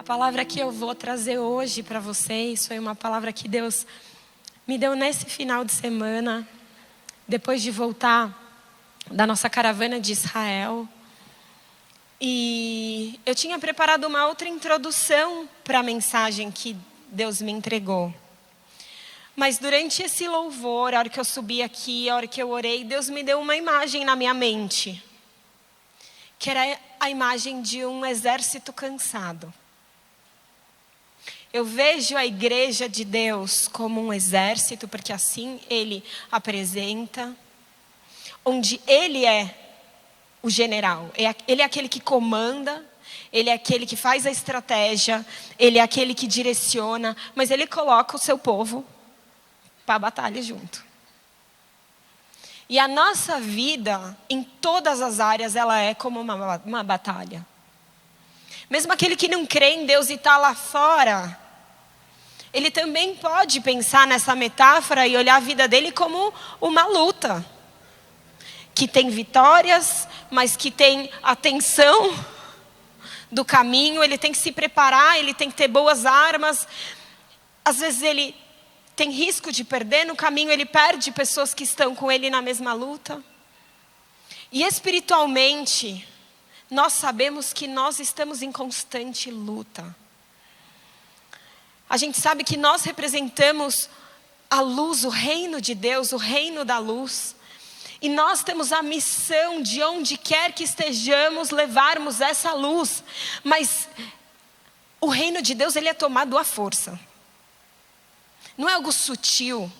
A palavra que eu vou trazer hoje para vocês foi uma palavra que Deus me deu nesse final de semana, depois de voltar da nossa caravana de Israel. E eu tinha preparado uma outra introdução para a mensagem que Deus me entregou. Mas durante esse louvor, a hora que eu subi aqui, a hora que eu orei, Deus me deu uma imagem na minha mente, que era a imagem de um exército cansado. Eu vejo a igreja de Deus como um exército, porque assim Ele apresenta, onde Ele é o general, Ele é aquele que comanda, Ele é aquele que faz a estratégia, Ele é aquele que direciona, mas Ele coloca o seu povo para a batalha junto. E a nossa vida, em todas as áreas, ela é como uma batalha. Mesmo aquele que não crê em Deus e está lá fora, ele também pode pensar nessa metáfora e olhar a vida dele como uma luta. Que tem vitórias, mas que tem a tensão do caminho. Ele tem que se preparar, ele tem que ter boas armas. Às vezes ele tem risco de perder no caminho, ele perde pessoas que estão com ele na mesma luta. E espiritualmente, nós sabemos que nós estamos em constante luta. A gente sabe que nós representamos a luz, o reino de Deus, o reino da luz. E nós temos a missão de onde quer que estejamos, levarmos essa luz. Mas o reino de Deus, ele é tomado à força. Não é algo sutil.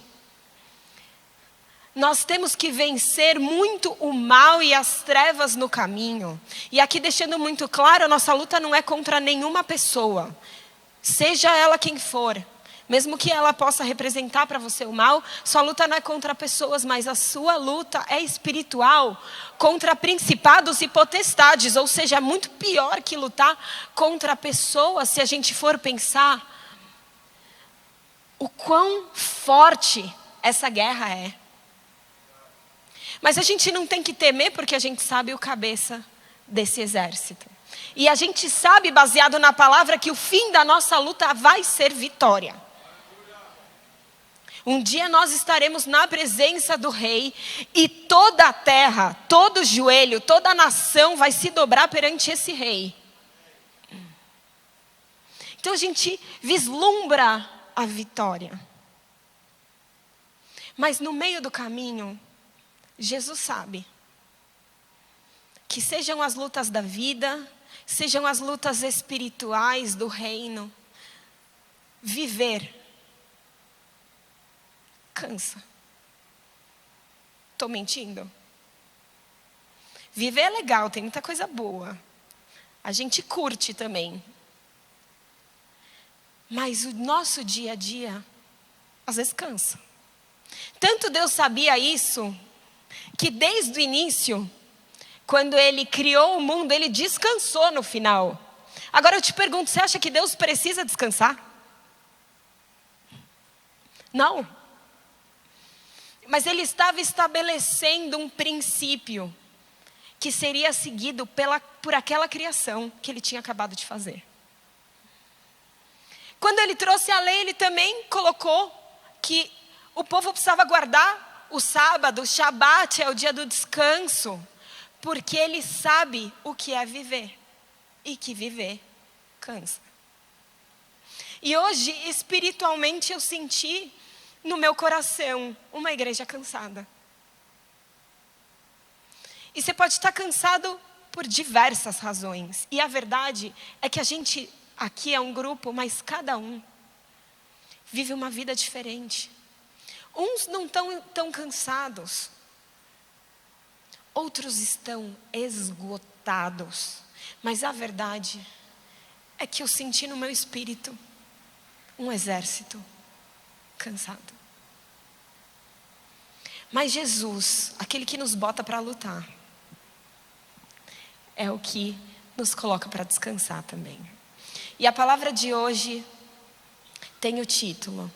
Nós temos que vencer muito o mal e as trevas no caminho. E aqui deixando muito claro, a nossa luta não é contra nenhuma pessoa. Seja ela quem for, mesmo que ela possa representar para você o mal, sua luta não é contra pessoas, mas a sua luta é espiritual, contra principados e potestades, ou seja, é muito pior que lutar contra pessoas, se a gente for pensar o quão forte essa guerra é. Mas a gente não tem que temer, porque a gente sabe o cabeça desse exército. E a gente sabe, baseado na palavra, que o fim da nossa luta vai ser vitória. Um dia nós estaremos na presença do rei e toda a terra, todo joelho, toda a nação vai se dobrar perante esse rei. Então a gente vislumbra a vitória. Mas no meio do caminho, Jesus sabe que sejam as lutas da vida, sejam as lutas espirituais do reino, viver cansa. Estou mentindo? Viver é legal, tem muita coisa boa. A gente curte também. Mas o nosso dia a dia, às vezes cansa. Tanto Deus sabia isso, que desde o início, quando Ele criou o mundo, Ele descansou no final. Agora eu te pergunto, você acha que Deus precisa descansar? Não. Mas Ele estava estabelecendo um princípio que seria seguido por aquela criação que Ele tinha acabado de fazer. Quando Ele trouxe a lei, Ele também colocou que o povo precisava guardar o sábado, o Shabat é o dia do descanso, porque Ele sabe o que é viver e que viver cansa. E hoje, espiritualmente, eu senti no meu coração uma igreja cansada. E você pode estar cansado por diversas razões. E a verdade é que a gente aqui é um grupo, mas cada um vive uma vida diferente. Uns não estão tão cansados. Outros estão esgotados. Mas a verdade é que eu senti no meu espírito um exército cansado. Mas Jesus, aquele que nos bota para lutar, é o que nos coloca para descansar também. E a palavra de hoje tem o título: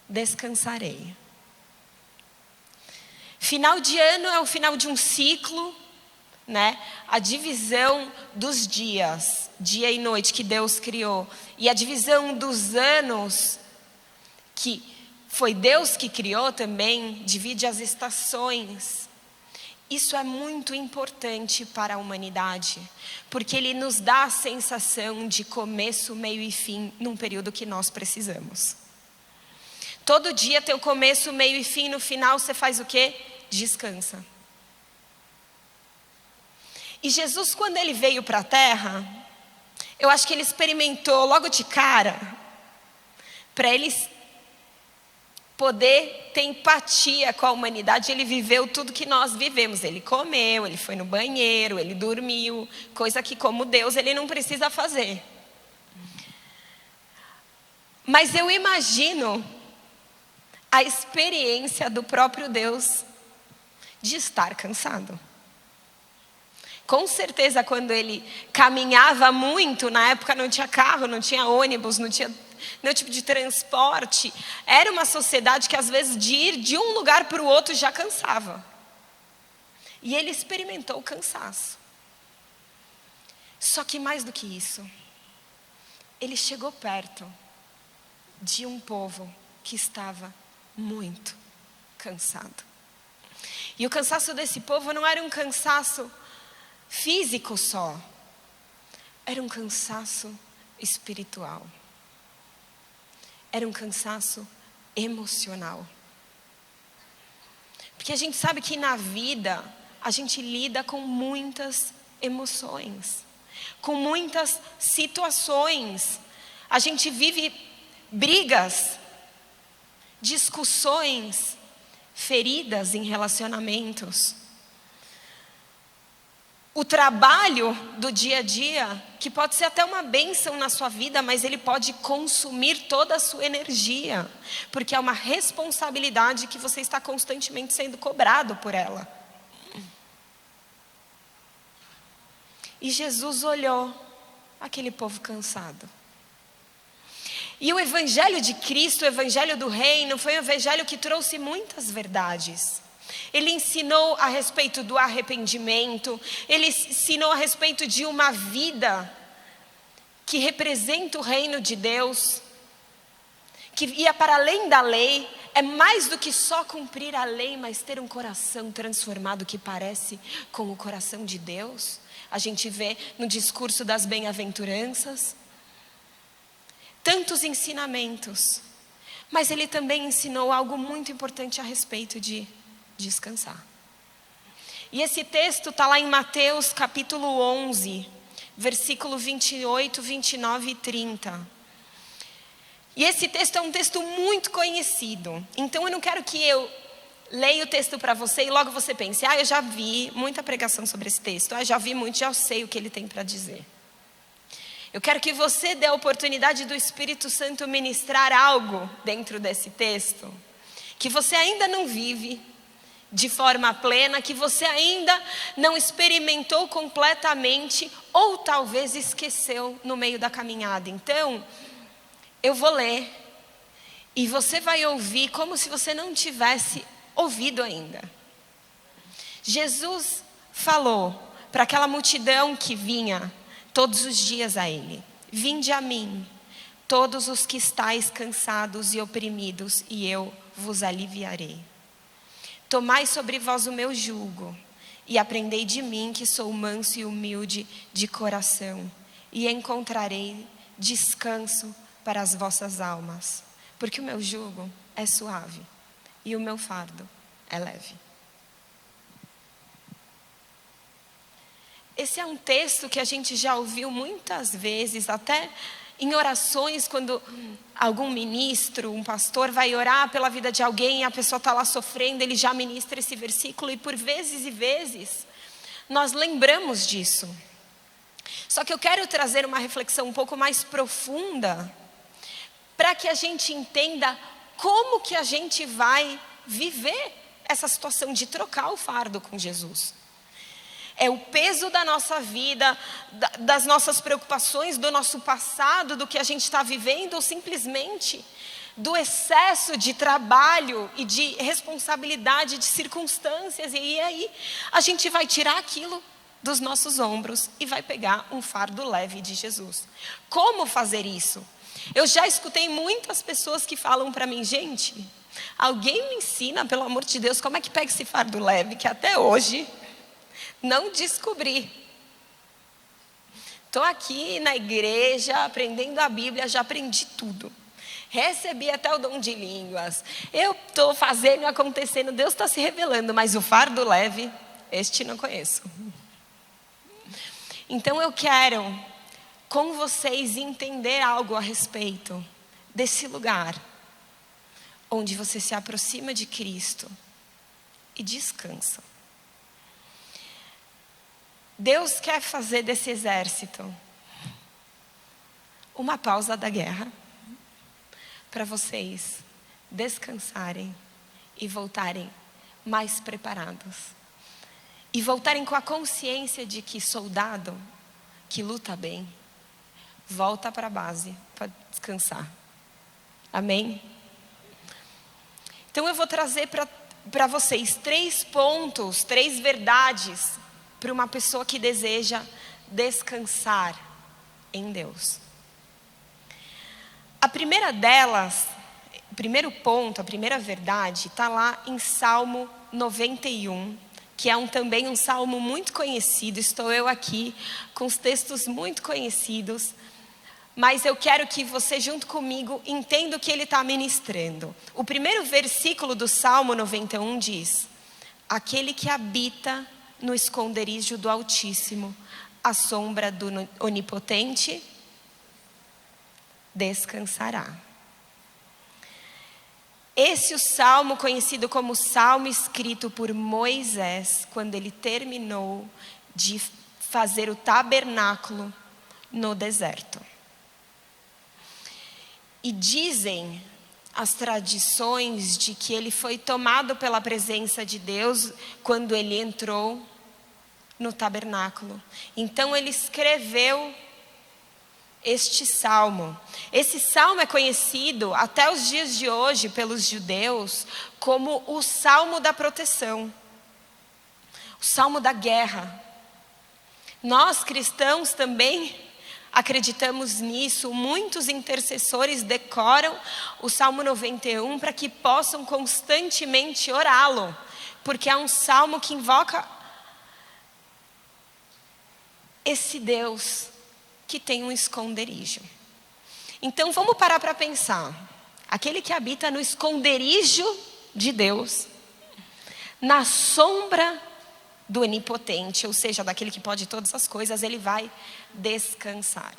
Descansarei. Final de ano é o final de um ciclo, né? A divisão dos dias, dia e noite que Deus criou, e a divisão dos anos, que foi Deus que criou também, divide as estações. Isso é muito importante para a humanidade, porque ele nos dá a sensação de começo, meio e fim num período que nós precisamos. Todo dia tem o começo, meio e fim, no final você faz o quê? Descansa. E Jesus, quando ele veio para a terra, eu acho que ele experimentou logo de cara, para ele poder ter empatia com a humanidade, ele viveu tudo que nós vivemos. Ele comeu, ele foi no banheiro, ele dormiu, coisa que como Deus ele não precisa fazer. Mas eu imagino a experiência do próprio Deus de estar cansado. Com certeza, quando ele caminhava muito, na época não tinha carro, não tinha ônibus, não tinha nenhum tipo de transporte. Era uma sociedade que às vezes de ir de um lugar para o outro já cansava. E ele experimentou o cansaço. Só que mais do que isso, ele chegou perto de um povo que estava muito cansado. E o cansaço desse povo não era um cansaço físico só, era um cansaço espiritual, era um cansaço emocional. Porque a gente sabe que na vida a gente lida com muitas emoções, com muitas situações. A gente vive brigas, discussões, feridas em relacionamentos. O trabalho do dia a dia, que pode ser até uma bênção na sua vida, mas ele pode consumir toda a sua energia, porque é uma responsabilidade que você está constantemente sendo cobrado por ela. E Jesus olhou aquele povo cansado. E o evangelho de Cristo, o evangelho do reino, foi um evangelho que trouxe muitas verdades. Ele ensinou a respeito do arrependimento, ele ensinou a respeito de uma vida que representa o reino de Deus, que ia para além da lei, é mais do que só cumprir a lei, mas ter um coração transformado que parece com o coração de Deus. A gente vê no discurso das bem-aventuranças tantos ensinamentos, mas ele também ensinou algo muito importante a respeito de descansar. E esse texto está lá em Mateus capítulo 11, versículo 28, 29 e 30. E esse texto é um texto muito conhecido. Então eu não quero que eu leia o texto para você e logo você pense, eu já vi muita pregação sobre esse texto, já vi muito, já sei o que ele tem para dizer. Eu quero que você dê a oportunidade do Espírito Santo ministrar algo dentro desse texto, que você ainda não vive de forma plena, que você ainda não experimentou completamente, ou talvez esqueceu no meio da caminhada. Então, eu vou ler, e você vai ouvir como se você não tivesse ouvido ainda. Jesus falou para aquela multidão que vinha todos os dias a ele: vinde a mim, todos os que estáis cansados e oprimidos, e eu vos aliviarei. Tomai sobre vós o meu jugo, e aprendei de mim, que sou manso e humilde de coração, e encontrarei descanso para as vossas almas, porque o meu jugo é suave, e o meu fardo é leve. Esse é um texto que a gente já ouviu muitas vezes, até em orações, quando algum ministro, um pastor vai orar pela vida de alguém e a pessoa está lá sofrendo, ele já ministra esse versículo e por vezes e vezes nós lembramos disso. Só que eu quero trazer uma reflexão um pouco mais profunda para que a gente entenda como que a gente vai viver essa situação de trocar o fardo com Jesus. É o peso da nossa vida, das nossas preocupações, do nosso passado, do que a gente está vivendo, ou simplesmente do excesso de trabalho e de responsabilidade, de circunstâncias. E aí a gente vai tirar aquilo dos nossos ombros e vai pegar um fardo leve de Jesus. Como fazer isso? Eu já escutei muitas pessoas que falam para mim, gente, alguém me ensina, pelo amor de Deus, como é que pega esse fardo leve, que até hoje não descobri. Estou aqui na igreja, aprendendo a Bíblia, já aprendi tudo. Recebi até o dom de línguas. Eu estou fazendo e acontecendo, Deus está se revelando, mas o fardo leve, este não conheço. Então eu quero com vocês entender algo a respeito desse lugar onde você se aproxima de Cristo e descansa. Deus quer fazer desse exército uma pausa da guerra para vocês descansarem e voltarem mais preparados. E voltarem com a consciência de que soldado que luta bem, volta para a base para descansar. Amém? Então eu vou trazer para vocês 3 pontos, 3 verdades para uma pessoa que deseja descansar em Deus. A primeira delas, o primeiro ponto, a primeira verdade, está lá em Salmo 91, que é também um salmo muito conhecido. Estou eu aqui com os textos muito conhecidos, mas eu quero que você junto comigo entenda o que ele está ministrando. O primeiro versículo do Salmo 91 diz: aquele que habita no esconderijo do Altíssimo, à sombra do Onipotente, descansará. Esse é o salmo conhecido como salmo escrito por Moisés, quando ele terminou de fazer o tabernáculo no deserto. E dizem as tradições de que ele foi tomado pela presença de Deus quando ele entrou no tabernáculo. Então ele escreveu este salmo. Esse salmo é conhecido até os dias de hoje pelos judeus como o salmo da proteção, o salmo da guerra. Nós cristãos também acreditamos nisso. Muitos intercessores decoram o Salmo 91 para que possam constantemente orá-lo, porque é um salmo que invoca esse Deus que tem um esconderijo. Então vamos parar para pensar. Aquele que habita no esconderijo de Deus, na sombra do Onipotente, ou seja, daquele que pode todas as coisas, ele vai descansar.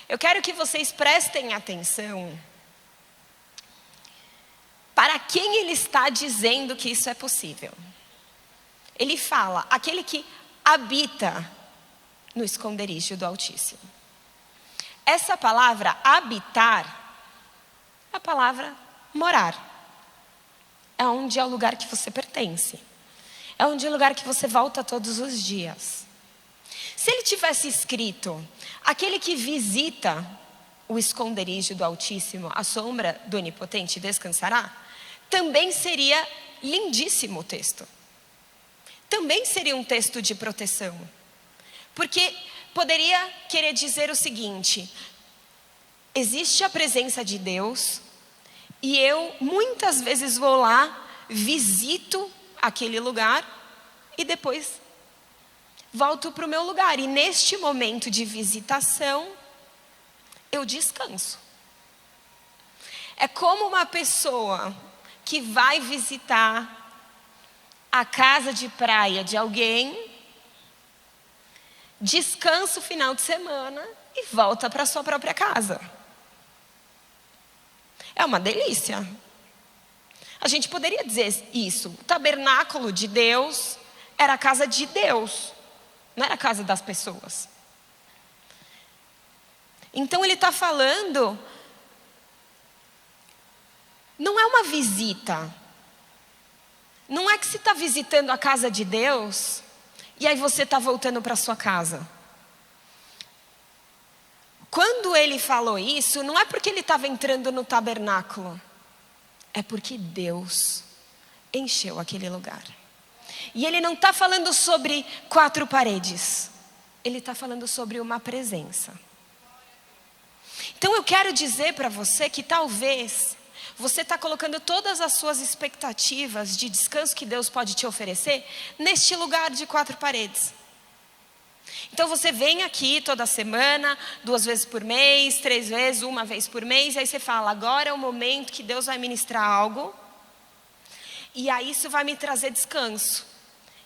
Eu quero que vocês prestem atenção para quem ele está dizendo que isso é possível. Ele fala, aquele que habita no esconderijo do Altíssimo. Essa palavra habitar é a palavra morar. É onde é o lugar que você pertence. É onde é o lugar que você volta todos os dias. Se ele tivesse escrito, aquele que visita o esconderijo do Altíssimo, a sombra do Onipotente descansará, também seria lindíssimo o texto. Também seria um texto de proteção. Porque poderia querer dizer o seguinte: existe a presença de Deus e eu muitas vezes vou lá, visito aquele lugar e depois volto para o meu lugar. E neste momento de visitação, eu descanso. É como uma pessoa que vai visitar a casa de praia de alguém, descansa o final de semana e volta para a sua própria casa. É uma delícia. A gente poderia dizer isso. O tabernáculo de Deus era a casa de Deus, não era a casa das pessoas. Então ele está falando, não é uma visita. Não é que você está visitando a casa de Deus e aí você está voltando para sua casa. Quando ele falou isso, não é porque ele estava entrando no tabernáculo. É porque Deus encheu aquele lugar. E ele não está falando sobre 4 paredes. Ele está falando sobre uma presença. Então eu quero dizer para você que talvez você está colocando todas as suas expectativas de descanso que Deus pode te oferecer neste lugar de 4 paredes. Então você vem aqui toda semana, 2 vezes por mês, 3 vezes, 1 vez por mês, e aí você fala, agora é o momento que Deus vai ministrar algo, e aí isso vai me trazer descanso.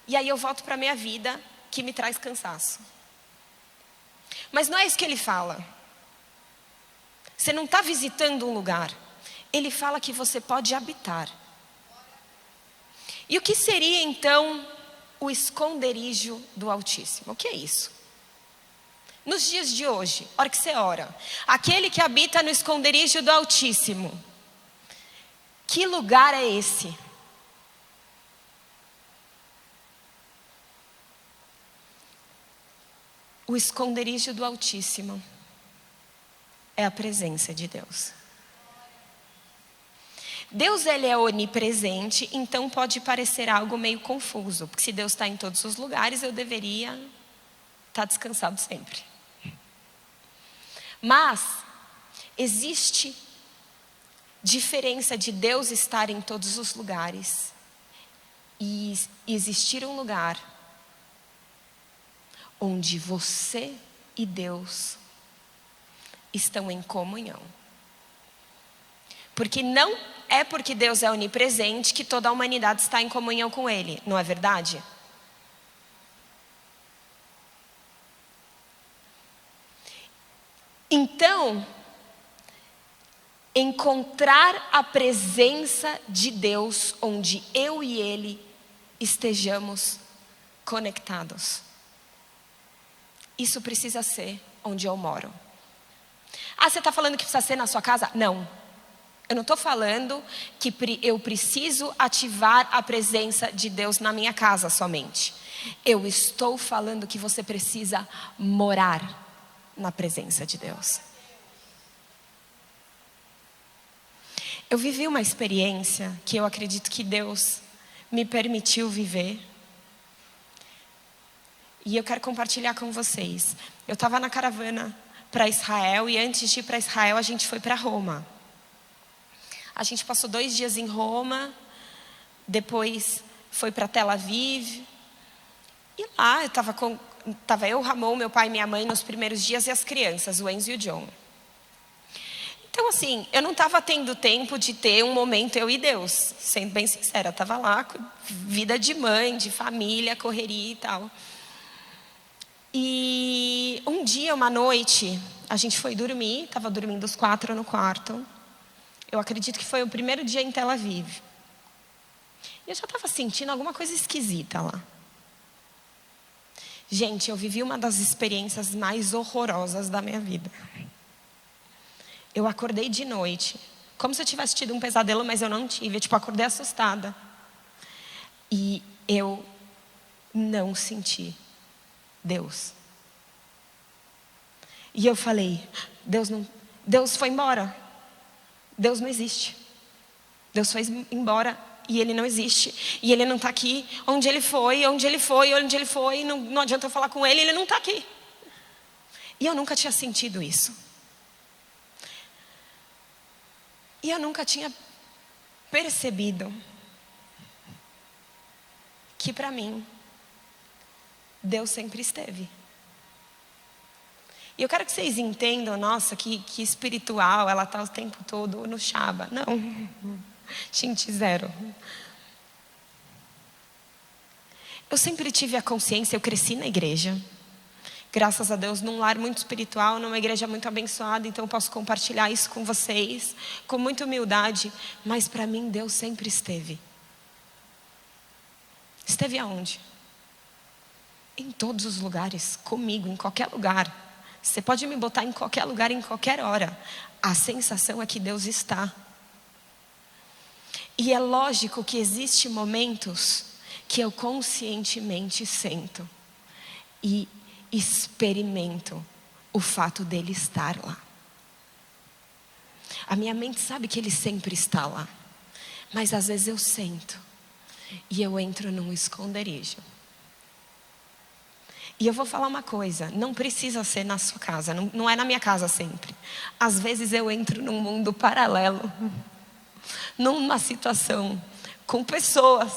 E aí eu volto para a minha vida, que me traz cansaço. Mas não é isso que ele fala. Você não está visitando um lugar. Ele fala que você pode habitar. E o que seria então o esconderijo do Altíssimo? O que é isso? Nos dias de hoje, a hora que você ora, aquele que habita no esconderijo do Altíssimo, que lugar é esse? O esconderijo do Altíssimo é a presença de Deus. Deus, ele é onipresente, então pode parecer algo meio confuso, porque se Deus está em todos os lugares, eu deveria estar descansado sempre. Mas existe diferença de Deus estar em todos os lugares e existir um lugar onde você e Deus estão em comunhão. Porque não é porque Deus é onipresente que toda a humanidade está em comunhão com Ele, não é verdade? Então, encontrar a presença de Deus onde eu e Ele estejamos conectados. Isso precisa ser onde eu moro. Ah, você está falando que precisa ser na sua casa? Não. Eu não estou falando que eu preciso ativar a presença de Deus na minha casa somente. Eu estou falando que você precisa morar na presença de Deus. Eu vivi uma experiência que eu acredito que Deus me permitiu viver. E eu quero compartilhar com vocês. Eu estava na caravana para Israel e antes de ir para Israel a gente foi para Roma. A gente passou 2 dias em Roma, depois foi para Tel Aviv. E lá estava eu, Ramon, meu pai e minha mãe nos primeiros dias e as crianças, o Enzo e o John. Então assim, eu não estava tendo tempo de ter um momento eu e Deus, sendo bem sincera. Eu estava lá, vida de mãe, de família, correria e tal. E um dia, uma noite, a gente foi dormir, estava dormindo os 4 no quarto. Eu acredito que foi o primeiro dia em Tel Aviv. E eu já estava sentindo alguma coisa esquisita lá. Gente, eu vivi uma das experiências mais horrorosas da minha vida. Eu acordei de noite, como se eu tivesse tido um pesadelo, mas eu não tive. Eu acordei assustada. E eu não senti Deus. E eu falei, Deus foi embora. Deus não existe. Deus foi embora e Ele não existe. E Ele não está aqui. Onde Ele foi, não adianta eu falar com Ele não está aqui. E eu nunca tinha sentido isso. E eu nunca tinha percebido que para mim, Deus sempre esteve. E eu quero que vocês entendam, nossa, que espiritual, ela está o tempo todo no Shaba. Não, gente, zero. Eu sempre tive a consciência, eu cresci na igreja. Graças a Deus, num lar muito espiritual, numa igreja muito abençoada. Então eu posso compartilhar isso com vocês, com muita humildade. Mas para mim, Deus sempre esteve. Esteve aonde? Em todos os lugares, comigo, em qualquer lugar. Você pode me botar em qualquer lugar, em qualquer hora. A sensação é que Deus está. E é lógico que existem momentos que eu conscientemente sento e experimento o fato dele estar lá. A minha mente sabe que ele sempre está lá. Mas às vezes eu sento e eu entro num esconderijo. E eu vou falar uma coisa, não precisa ser na sua casa, não é na minha casa sempre. Às vezes eu entro num mundo paralelo, numa situação com pessoas,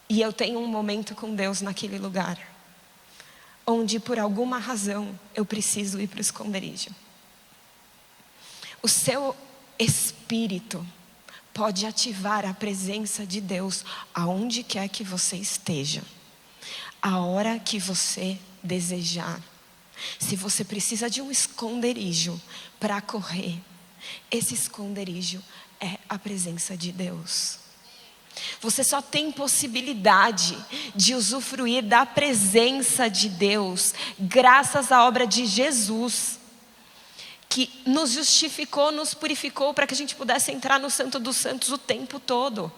e eu tenho um momento com Deus naquele lugar, onde por alguma razão eu preciso ir para o esconderijo. O seu espírito pode ativar a presença de Deus aonde quer que você esteja, a hora que você desejar. Se você precisa de um esconderijo para correr, esse esconderijo é a presença de Deus. Você só tem possibilidade de usufruir da presença de Deus graças à obra de Jesus, que nos justificou, nos purificou para que a gente pudesse entrar no Santo dos Santos o tempo todo.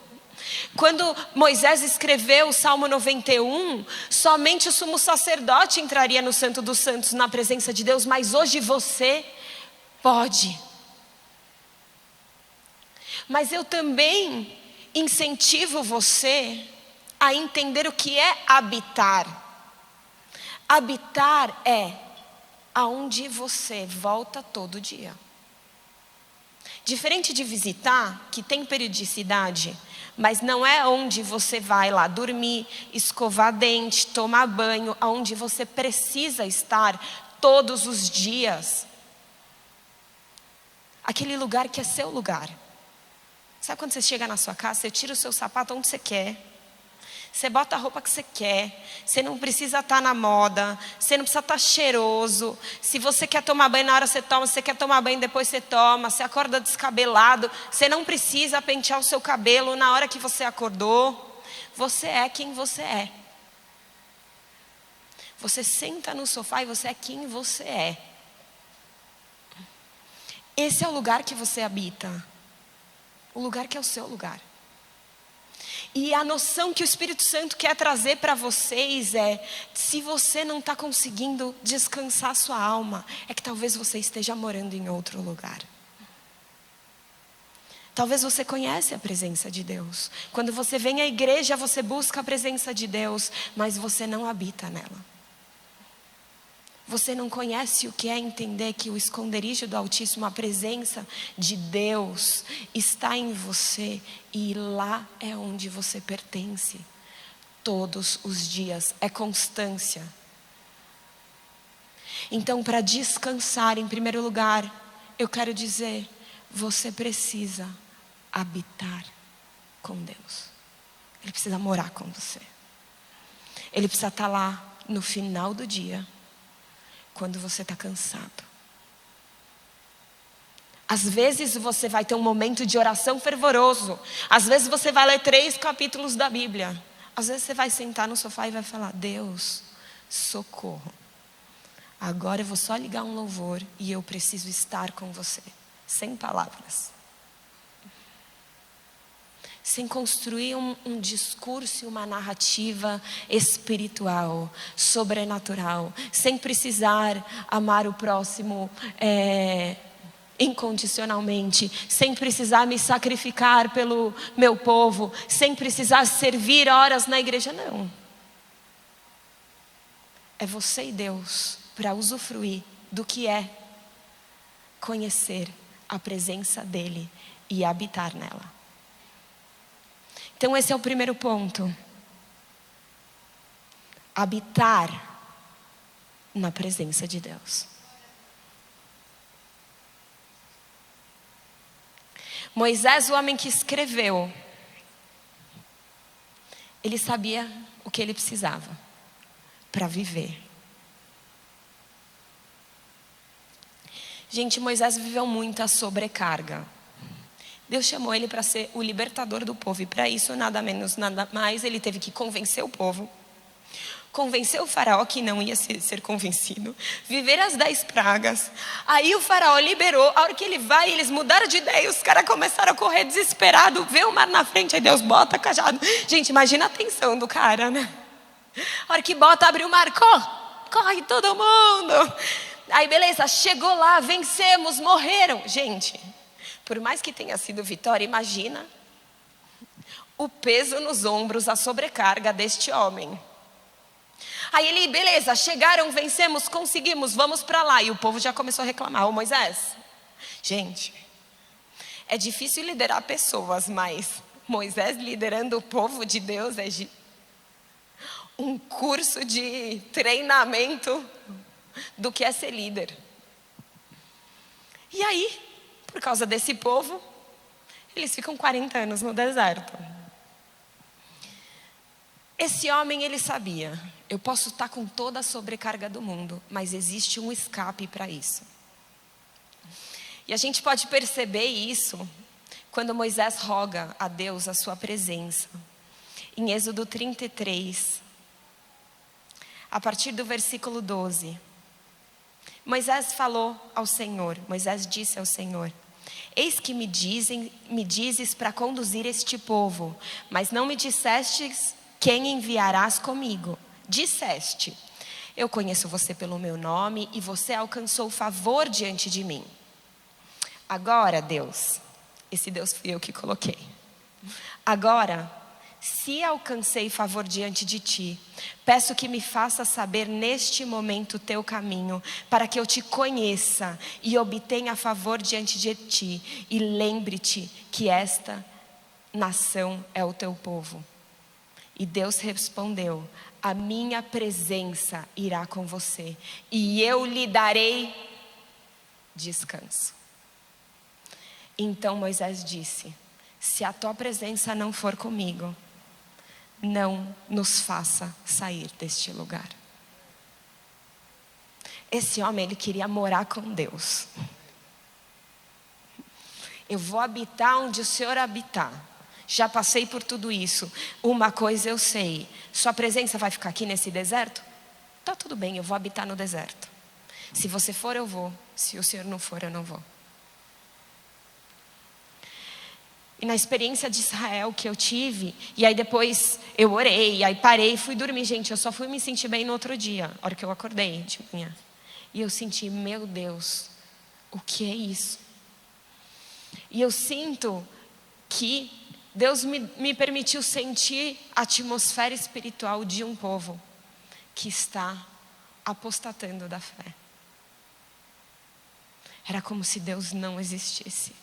Quando Moisés escreveu o Salmo 91, somente o sumo sacerdote entraria no Santo dos Santos, na presença de Deus, mas hoje você pode. Mas eu também incentivo você a entender o que é habitar. Habitar é aonde você volta todo dia. Diferente de visitar, que tem periodicidade, mas não é onde você vai lá dormir, escovar dente, tomar banho, aonde você precisa estar todos os dias. Aquele lugar que é seu lugar. Sabe quando você chega na sua casa, você tira o seu sapato onde você quer, você bota a roupa que você quer, você não precisa estar na moda, você não precisa estar cheiroso. Se você quer tomar banho na hora você toma, se você quer tomar banho depois você toma, você acorda descabelado, você não precisa pentear o seu cabelo na hora que você acordou. Você é quem você é. Você senta no sofá e você é quem você é. Esse é o lugar que você habita. O lugar que é o seu lugar. E a noção que o Espírito Santo quer trazer para vocês é: se você não está conseguindo descansar sua alma, é que talvez você esteja morando em outro lugar. Talvez você conhece a presença de Deus. Quando você vem à igreja, você busca a presença de Deus, mas você não habita nela. Você não conhece o que é entender que o esconderijo do Altíssimo, a presença de Deus, está em você e lá é onde você pertence. Todos os dias, é constância. Então, para descansar, em primeiro lugar, eu quero dizer, você precisa habitar com Deus. Ele precisa morar com você. Ele precisa estar lá no final do dia, quando você está cansado. Às vezes você vai ter um momento de oração fervoroso. Às vezes você vai ler 3 capítulos da Bíblia. Às vezes você vai sentar no sofá e vai falar: Deus, socorro. Agora eu vou só ligar um louvor e eu preciso estar com você. Sem palavras. Sem construir um discurso e uma narrativa espiritual, sobrenatural, sem precisar amar o próximo incondicionalmente, sem precisar me sacrificar pelo meu povo, sem precisar servir horas na igreja, não. É você e Deus para usufruir do que é conhecer a presença dEle e habitar nela. Então esse é o primeiro ponto. Habitar na presença de Deus. Moisés, o homem que escreveu, ele sabia o que ele precisava para viver. Gente, Moisés viveu muita sobrecarga. Deus chamou ele para ser o libertador do povo. E para isso, nada menos, nada mais, ele teve que convencer o povo. Convencer o faraó que não ia ser convencido. Viver as 10 pragas. Aí o faraó liberou. A hora que ele vai, eles mudaram de ideia. Os caras começaram a correr desesperado. Vê o mar na frente, aí Deus bota cajado. Gente, imagina a tensão do cara, né? A hora que bota, abre o mar. Corre todo mundo. Aí beleza, chegou lá, vencemos, morreram. Gente... Por mais que tenha sido vitória, imagina o peso nos ombros, a sobrecarga deste homem. Aí ele, beleza, chegaram, vencemos, conseguimos, vamos para lá. E o povo já começou a reclamar. Ô Moisés, gente, é difícil liderar pessoas, mas Moisés liderando o povo de Deus é um curso de treinamento do que é ser líder. E aí, por causa desse povo, eles ficam 40 anos no deserto. Esse homem, ele sabia, eu posso estar com toda a sobrecarga do mundo, mas existe um escape para isso. E a gente pode perceber isso quando Moisés roga a Deus a sua presença. Em Êxodo 33, a partir do versículo 12. Moisés falou ao Senhor, Moisés disse ao Senhor: eis que me dizes para conduzir este povo, mas não me dissestes quem enviarás comigo. Disseste: eu conheço você pelo meu nome e você alcançou favor diante de mim. Agora, Deus, esse Deus fui eu que coloquei. Agora, se alcancei favor diante de ti, peço que me faça saber neste momento o teu caminho, para que eu te conheça e obtenha favor diante de ti. E lembre-te que esta nação é o teu povo. E Deus respondeu: a minha presença irá com você, e eu lhe darei descanso. Então Moisés disse: se a tua presença não for comigo, não nos faça sair deste lugar. Esse homem, ele queria morar com Deus. Eu vou habitar onde o Senhor habitar. Já passei por tudo isso. Uma coisa eu sei: sua presença vai ficar aqui nesse deserto? Tá tudo bem, eu vou habitar no deserto. Se você for, eu vou. Se o Senhor não for, eu não vou. E na experiência de Israel que eu tive, e aí depois eu orei, aí parei, fui dormir. Gente, eu só fui me sentir bem no outro dia, a hora que eu acordei de manhã. E eu senti, meu Deus, o que é isso? E eu sinto que Deus me permitiu sentir a atmosfera espiritual de um povo que está apostatando da fé. Era como se Deus não existisse.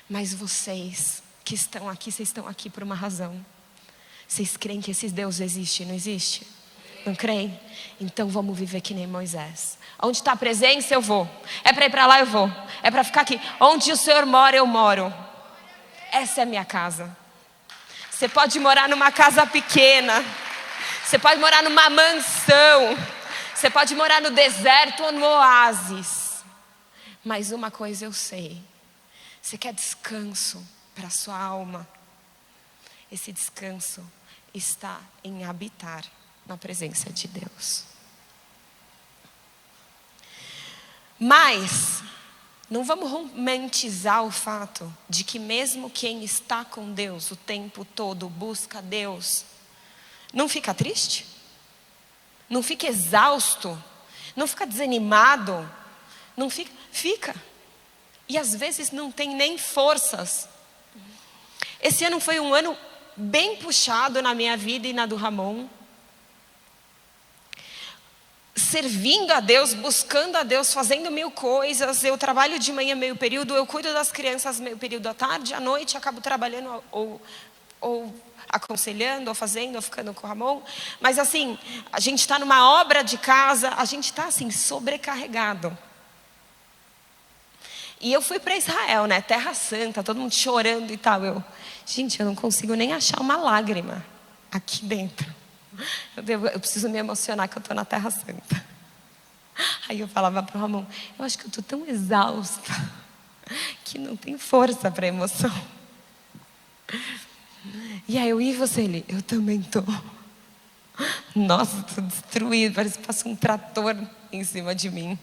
Mas vocês que estão aqui, vocês estão aqui por uma razão. Vocês creem que esse Deus existe, não existe? Não creem? Então vamos viver que nem Moisés. Onde está a presença, eu vou. É para ir para lá, eu vou. É para ficar aqui. Onde o Senhor mora, eu moro. Essa é a minha casa. Você pode morar numa casa pequena. Você pode morar numa mansão. Você pode morar no deserto ou no oásis. Mas uma coisa eu sei. Você quer descanso para a sua alma? Esse descanso está em habitar na presença de Deus. Mas não vamos romantizar o fato de que mesmo quem está com Deus o tempo todo busca Deus, não fica triste? Não fica exausto? Não fica desanimado? Não fica? Fica. E às vezes não tem nem forças. Esse ano foi um ano bem puxado na minha vida e na do Ramon. Servindo a Deus, buscando a Deus, fazendo 1000 coisas. Eu trabalho de manhã meio período, eu cuido das crianças meio período à tarde, à noite acabo trabalhando ou aconselhando, ou fazendo, ou ficando com o Ramon. Mas assim, a gente está numa obra de casa, a gente está assim sobrecarregado. E eu fui para Israel, né? Terra Santa, todo mundo chorando e tal. Gente, eu não consigo nem achar uma lágrima aqui dentro. Eu preciso me emocionar que eu estou na Terra Santa. Aí eu falava para o Ramon: eu acho que eu estou tão exausta que não tem força para emoção. E aí e você? Ele: eu também estou. Nossa, estou destruído, parece que passa um trator em cima de mim.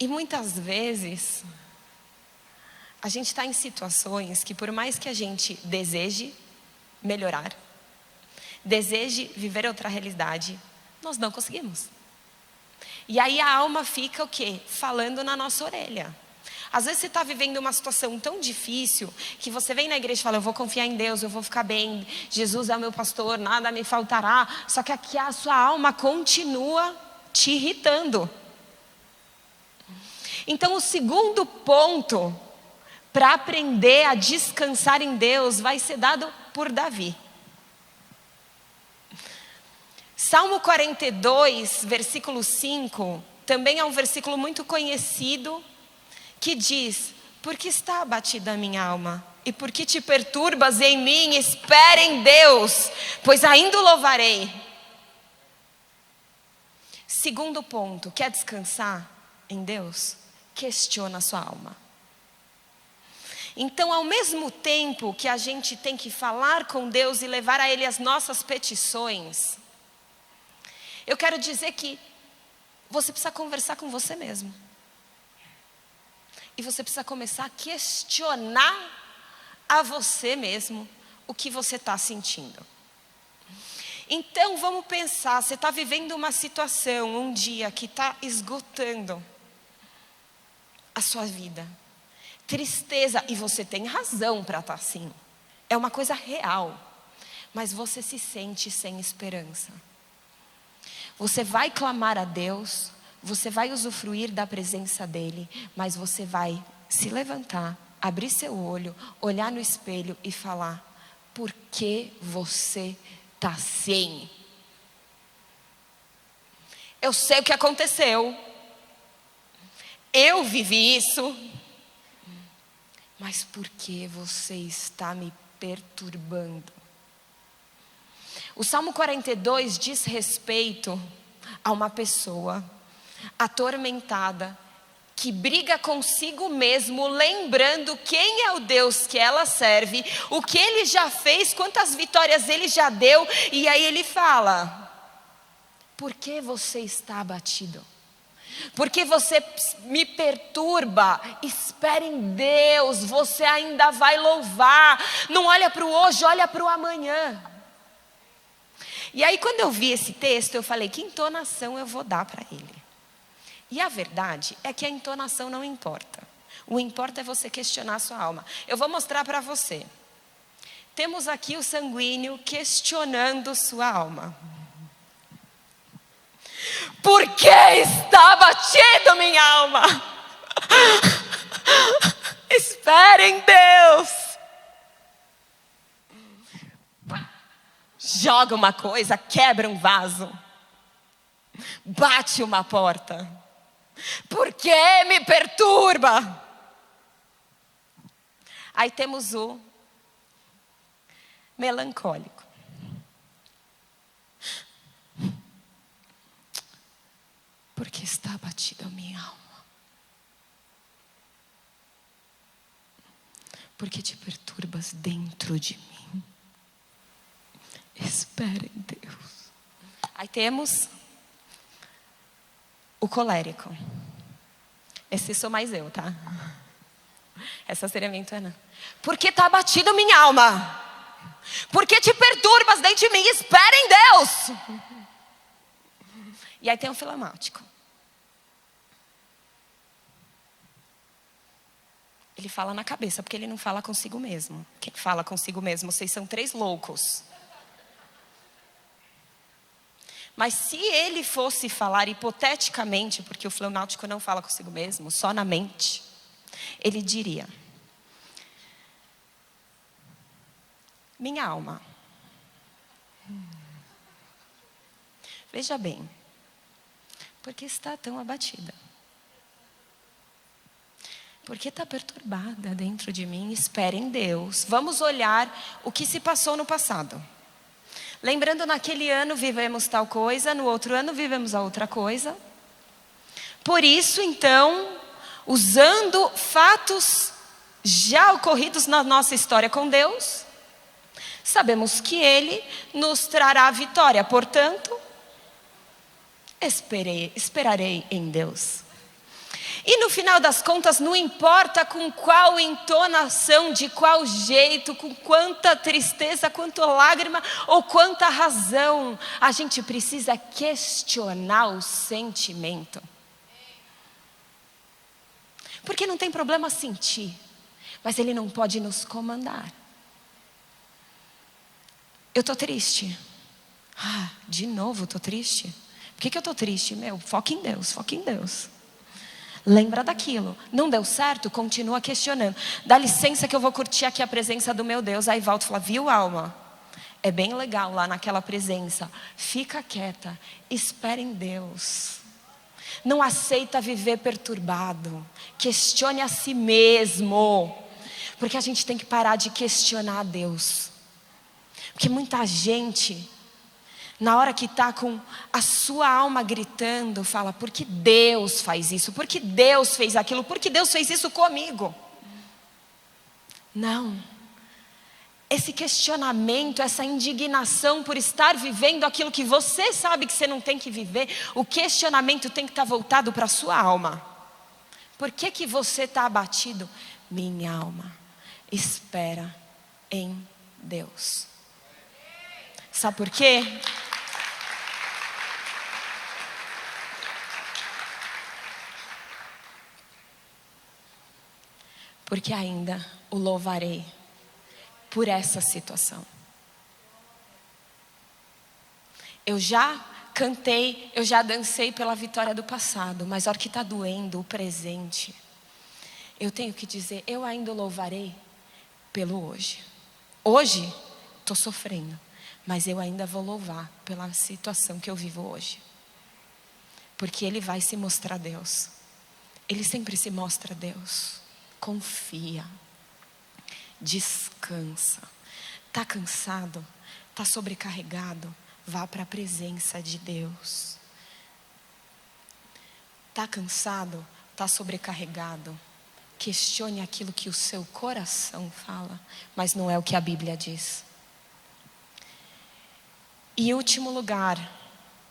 E muitas vezes, a gente está em situações que por mais que a gente deseje melhorar, deseje viver outra realidade, nós não conseguimos. E aí a alma fica o quê? Falando na nossa orelha. Às vezes você está vivendo uma situação tão difícil que você vem na igreja e fala, eu vou confiar em Deus, eu vou ficar bem, Jesus é o meu pastor, nada me faltará. Só que aqui a sua alma continua te irritando. Então o segundo ponto para aprender a descansar em Deus vai ser dado por Davi. Salmo 42, versículo 5, também é um versículo muito conhecido, que diz, por que está abatida a minha alma? E por que te perturbas em mim? Espere em Deus, pois ainda o louvarei. Segundo ponto, quer descansar em Deus? Questiona a sua alma. Então, ao mesmo tempo que a gente tem que falar com Deus e levar a Ele as nossas petições, eu quero dizer que você precisa conversar com você mesmo. E você precisa começar a questionar a você mesmo o que você está sentindo. Então vamos pensar, você está vivendo uma situação, um dia que está esgotando a sua vida. Tristeza, e você tem razão para estar assim. É uma coisa real. Mas você se sente sem esperança. Você vai clamar a Deus, você vai usufruir da presença dEle, mas você vai se levantar, abrir seu olho, olhar no espelho e falar, por que você está assim? Eu sei o que aconteceu, eu vivi isso, mas por que você está me perturbando? O Salmo 42 diz respeito a uma pessoa atormentada, que briga consigo mesmo, lembrando quem é o Deus que ela serve, o que Ele já fez, quantas vitórias Ele já deu, e aí ele fala, por que você está abatido? Porque você me perturba? Espere em Deus, você ainda vai louvar, não olha para o hoje, olha para o amanhã. E aí quando eu vi esse texto, eu falei, que entonação eu vou dar para ele? E a verdade é que a entonação não importa. O importa é você questionar a sua alma. Eu vou mostrar para você. Temos aqui o sanguíneo questionando sua alma. Por que está abatido minha alma? Espere em Deus. Joga uma coisa, quebra um vaso, bate uma porta. Por que me perturba? Aí temos o melancólico. Porque está abatida a minha alma? Porque te perturbas dentro de mim? Espera em Deus. Aí temos o colérico. Esse sou mais eu, tá? Essa seria a minha entonação. Porque está abatida a minha alma? Porque te perturbas dentro de mim? Espera em Deus. E aí tem o filamático. Ele fala na cabeça, porque ele não fala consigo mesmo. Quem fala consigo mesmo, vocês são 3 loucos. Mas se ele fosse falar hipoteticamente, porque o fleumático não fala consigo mesmo, só na mente, ele diria, minha alma, veja bem, por que está tão abatida? Por que está perturbada dentro de mim? Espere em Deus. Vamos olhar o que se passou no passado. Lembrando, naquele ano vivemos tal coisa, no outro ano vivemos a outra coisa. Por isso, então, usando fatos já ocorridos na nossa história com Deus, sabemos que Ele nos trará a vitória. Portanto, esperarei em Deus. E no final das contas, não importa com qual entonação, de qual jeito, com quanta tristeza, quanta lágrima ou quanta razão, a gente precisa questionar o sentimento. Porque não tem problema sentir, mas Ele não pode nos comandar. Eu estou triste. De novo estou triste? Por que eu estou triste? Foca em Deus, foca em Deus. Lembra daquilo. Não deu certo? Continua questionando. Dá licença que eu vou curtir aqui a presença do meu Deus. Aí volta e fala, viu, alma? É bem legal lá naquela presença. Fica quieta, espera em Deus. Não aceita viver perturbado. Questione a si mesmo. Porque a gente tem que parar de questionar a Deus. Porque muita gente, na hora que está com a sua alma gritando, fala, por que Deus faz isso? Por que Deus fez aquilo? Por que Deus fez isso comigo? Não. Esse questionamento, essa indignação por estar vivendo aquilo que você sabe que você não tem que viver, o questionamento tem que estar voltado para a sua alma. Por que você está abatido? Minha alma espera em Deus. Sabe por quê? Porque ainda o louvarei por essa situação. Eu já cantei, eu já dancei pela vitória do passado, mas a hora que está doendo o presente, eu tenho que dizer, eu ainda o louvarei pelo hoje. Hoje, estou sofrendo, mas eu ainda vou louvar pela situação que eu vivo hoje. Porque Ele vai se mostrar Deus. Ele sempre se mostra Deus. Confia. Descansa. Está cansado? Está sobrecarregado? Vá para a presença de Deus. Está cansado? Está sobrecarregado? Questione aquilo que o seu coração fala, mas não é o que a Bíblia diz. E em último lugar,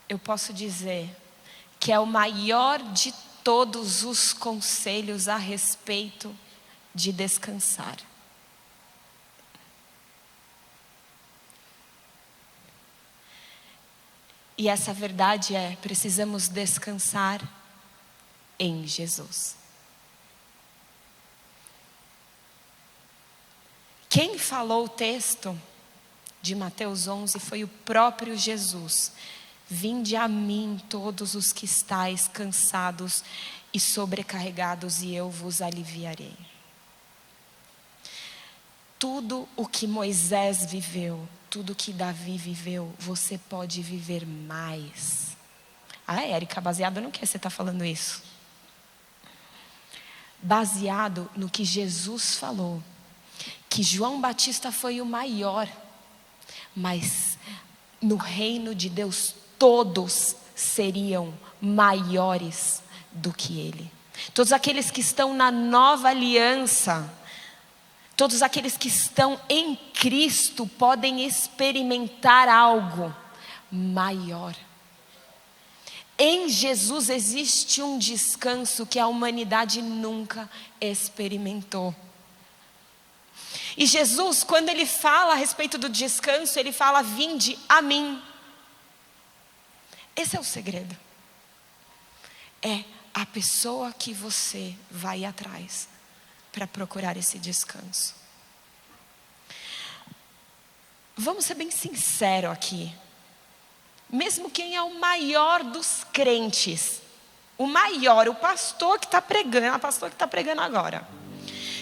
eu posso dizer que é o maior de todos os conselhos a respeito de descansar. E essa verdade é, precisamos descansar em Jesus. Quem falou o texto de Mateus 11 foi o próprio Jesus. Vinde a mim todos os que estáis cansados e sobrecarregados, e eu vos aliviarei. Tudo o que Moisés viveu, tudo o que Davi viveu, você pode viver mais. Érica, baseado no que você está falando isso? Baseado no que Jesus falou. Que João Batista foi o maior, mas no reino de Deus todos seriam maiores do que ele. Todos aqueles que estão na nova aliança, todos aqueles que estão em Cristo podem experimentar algo maior. Em Jesus existe um descanso que a humanidade nunca experimentou. E Jesus, quando Ele fala a respeito do descanso, Ele fala, vinde a mim. Esse é o segredo. É a pessoa que você vai atrás para procurar esse descanso. Vamos ser bem sinceros aqui. Mesmo quem é o maior dos crentes, o maior, o pastor que está pregando, a pastora que está pregando agora.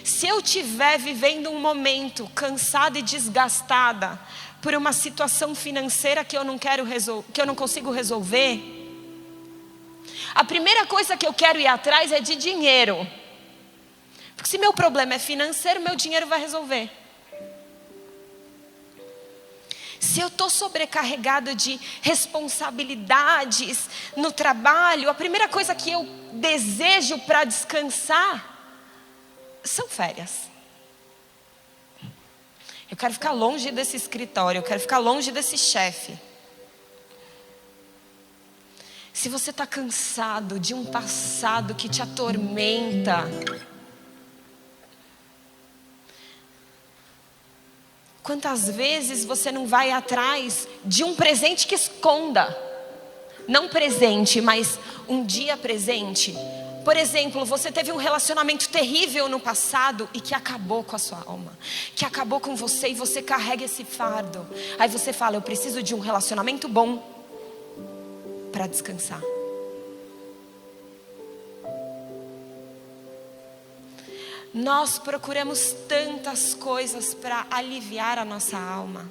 Se eu estiver vivendo um momento cansada e desgastada por uma situação financeira que eu não consigo resolver, a primeira coisa que eu quero ir atrás é de dinheiro. Porque se meu problema é financeiro, meu dinheiro vai resolver. Se eu estou sobrecarregado de responsabilidades no trabalho, a primeira coisa que eu desejo para descansar são férias. Eu quero ficar longe desse escritório, eu quero ficar longe desse chefe. Se você está cansado de um passado que te atormenta, quantas vezes você não vai atrás de um presente que esconda? Não presente, mas um dia presente. Por exemplo, você teve um relacionamento terrível no passado e que acabou com a sua alma, que acabou com você, e você carrega esse fardo. Aí você fala: eu preciso de um relacionamento bom para descansar. Nós procuramos tantas coisas para aliviar a nossa alma.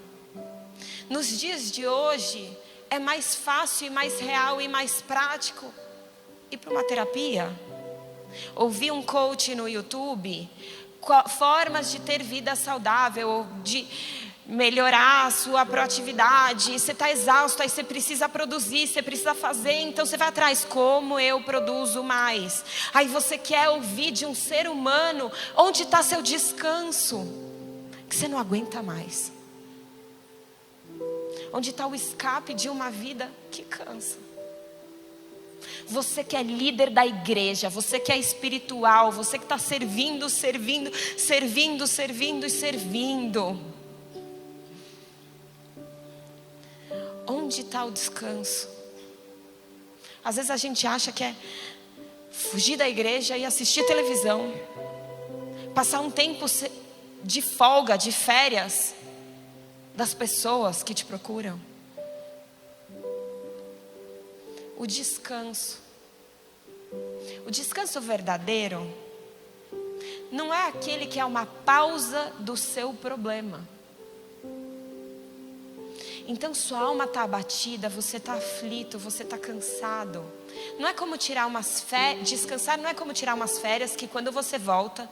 Nos dias de hoje, é mais fácil e mais real e mais prático ir para uma terapia, ouvir um coach no YouTube, formas de ter vida saudável, de melhorar a sua proatividade. Você está exausto, aí você precisa produzir, você precisa fazer, então você vai atrás: como eu produzo mais? Aí você quer ouvir de um ser humano: onde está seu descanso? Que você não aguenta mais. Onde está o escape de uma vida que cansa? Você que é líder da igreja, você que é espiritual, você que está servindo. Onde está o descanso? Às vezes a gente acha que é fugir da igreja e assistir televisão, passar um tempo de folga, de férias das pessoas que te procuram. O descanso verdadeiro não é aquele que é uma pausa do seu problema. Então sua alma está abatida, você está aflito, você está cansado. Não é como tirar umas férias. Descansar não é como tirar umas férias que quando você volta,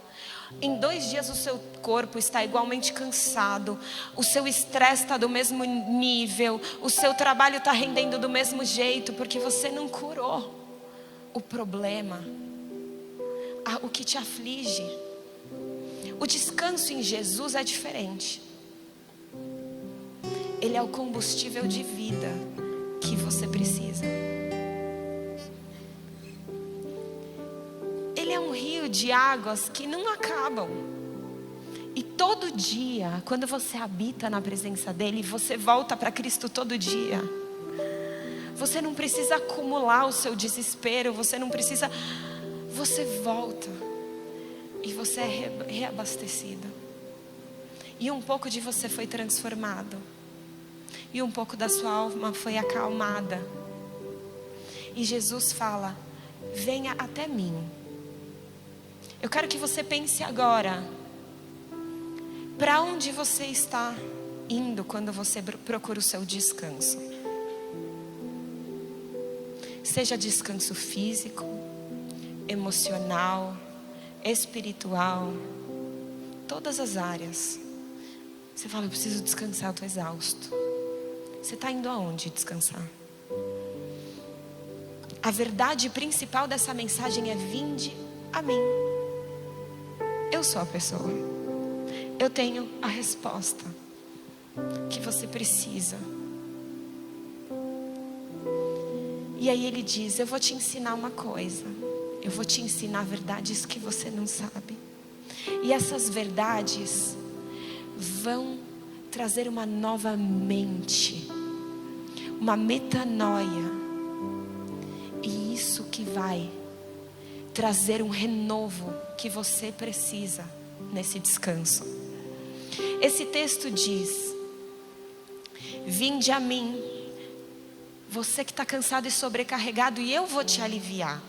em 2 dias o seu corpo está igualmente cansado, o seu estresse está do mesmo nível, o seu trabalho está rendendo do mesmo jeito, porque você não curou o problema, o que te aflige. O descanso em Jesus é diferente. Ele é o combustível de vida que você precisa. Ele é um rio de águas que não acabam. E todo dia, quando você habita na presença dele, você volta para Cristo todo dia. Você não precisa acumular o seu desespero, você volta e você é reabastecido. E um pouco de você foi transformado. E um pouco da sua alma foi acalmada. E Jesus fala: venha até mim. Eu quero que você pense agora: para onde você está indo quando você procura o seu descanso? Seja descanso físico, emocional, espiritual, todas as áreas. Você fala: eu preciso descansar, eu estou exausto. Você está indo aonde descansar? A verdade principal dessa mensagem é: vinde a mim. Eu sou a pessoa. Eu tenho a resposta que você precisa. E aí ele diz: eu vou te ensinar uma coisa. Eu vou te ensinar verdades que você não sabe. E essas verdades vão trazer uma nova mente, uma metanoia. E isso que vai trazer um renovo que você precisa nesse descanso. Esse texto diz: vinde a mim, você que está cansado e sobrecarregado, e eu vou te aliviar.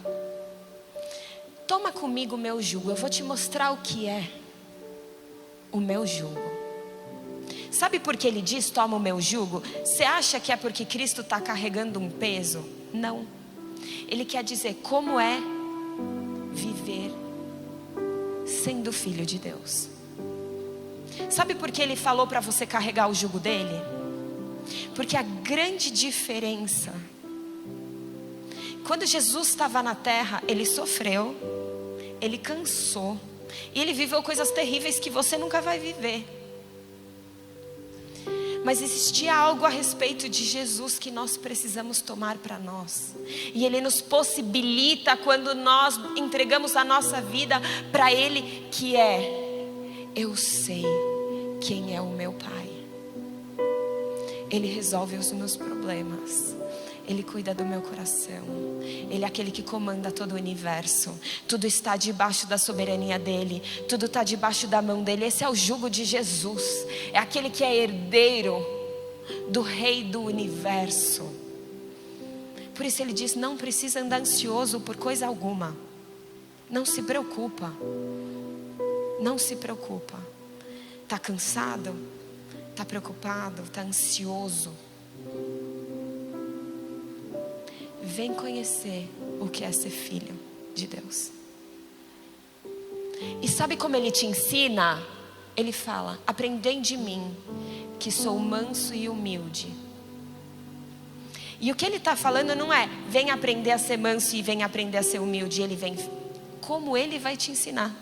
Toma comigo o meu jugo. Eu vou te mostrar o que é o meu jugo. Sabe por que ele diz: toma o meu jugo? Você acha que é porque Cristo está carregando um peso? Não. Ele quer dizer como é viver sendo filho de Deus. Sabe por que ele falou para você carregar o jugo dele? Porque a grande diferença, quando Jesus estava na terra, ele sofreu, ele cansou, e ele viveu coisas terríveis que você nunca vai viver. Mas existia algo a respeito de Jesus que nós precisamos tomar para nós. E ele nos possibilita quando nós entregamos a nossa vida para ele, que é: eu sei quem é o meu Pai. Ele resolve os meus problemas. Ele cuida do meu coração. Ele é aquele que comanda todo o universo. Tudo está debaixo da soberania dele. Tudo está debaixo da mão dele. Esse é o jugo de Jesus. É aquele que é herdeiro do Rei do universo. Por isso ele diz: não precisa andar ansioso por coisa alguma. Não se preocupa. Não se preocupa. Está cansado? Está preocupado? Está ansioso? Vem conhecer o que é ser filho de Deus. E sabe como ele te ensina? Ele fala: aprendei de mim, que sou manso e humilde. E o que ele está falando não é vem aprender a ser manso e vem aprender a ser humilde. Ele vem como ele vai te ensinar.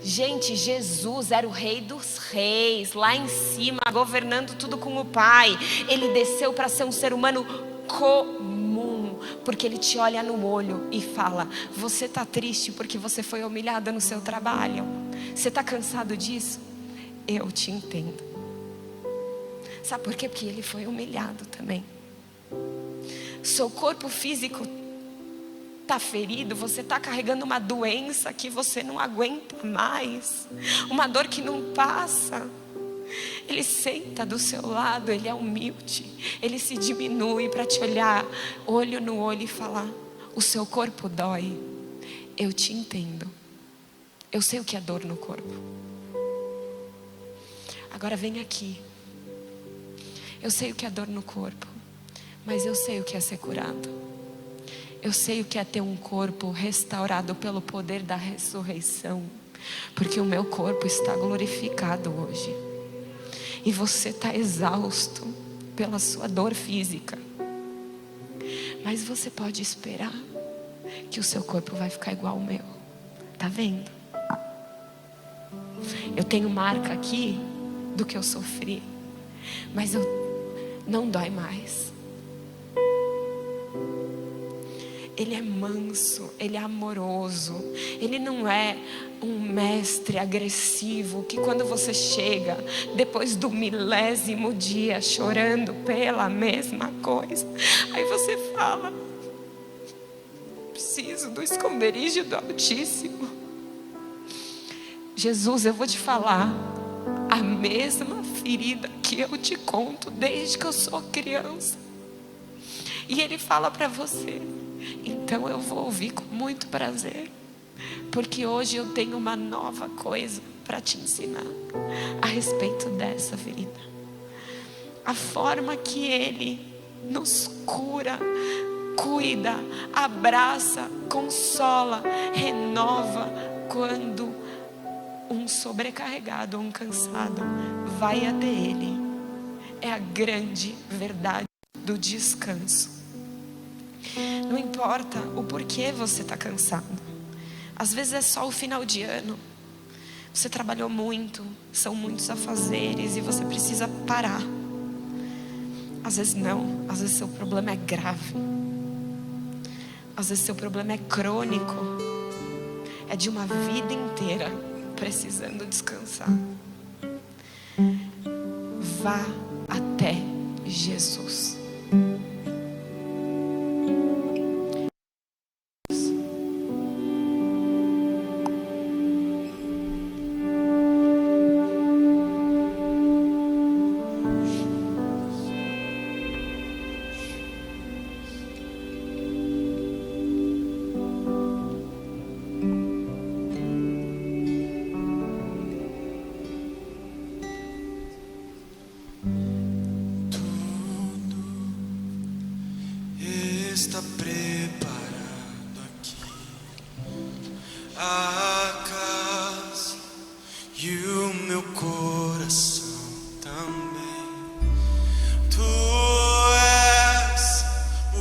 Gente, Jesus era o Rei dos reis, lá em cima, governando tudo com o Pai. Ele desceu para ser um ser humano comum, porque ele te olha no olho e fala: você está triste porque você foi humilhado no seu trabalho? Você está cansado disso? Eu te entendo. Sabe por quê? Porque ele foi humilhado também. Seu corpo físico está ferido, você está carregando uma doença que você não aguenta mais, uma dor que não passa. Ele senta do seu lado, ele é humilde, ele se diminui para te olhar olho no olho e falar: o seu corpo dói, eu te entendo, eu sei o que é dor no corpo. Agora vem aqui. Eu sei o que é dor no corpo, mas eu sei o que é ser curado. Eu sei o que é ter um corpo restaurado pelo poder da ressurreição, porque o meu corpo está glorificado hoje. E você está exausto pela sua dor física, mas você pode esperar que o seu corpo vai ficar igual ao meu. Tá vendo? Eu tenho marca aqui do que eu sofri, mas não dói mais. Ele é manso, ele é amoroso. Ele não é um mestre agressivo que quando você chega depois do 1000º dia chorando pela mesma coisa, aí você fala: preciso do esconderijo do Altíssimo. Jesus, eu vou te falar a mesma ferida que eu te conto desde que eu sou criança. E ele fala para você: então eu vou ouvir com muito prazer, porque hoje eu tenho uma nova coisa para te ensinar a respeito dessa ferida. A forma que ele nos cura, cuida, abraça, consola, renova quando um sobrecarregado, um cansado vai até ele. É a grande verdade do descanso. Não importa o porquê você está cansado. Às vezes é só o final de ano. Você trabalhou muito, são muitos afazeres e você precisa parar. Às vezes não, às vezes seu problema é grave. Às vezes seu problema é crônico. É de uma vida inteira precisando descansar. Vá até Jesus. Está preparado aqui a casa e o meu coração também. Tu és o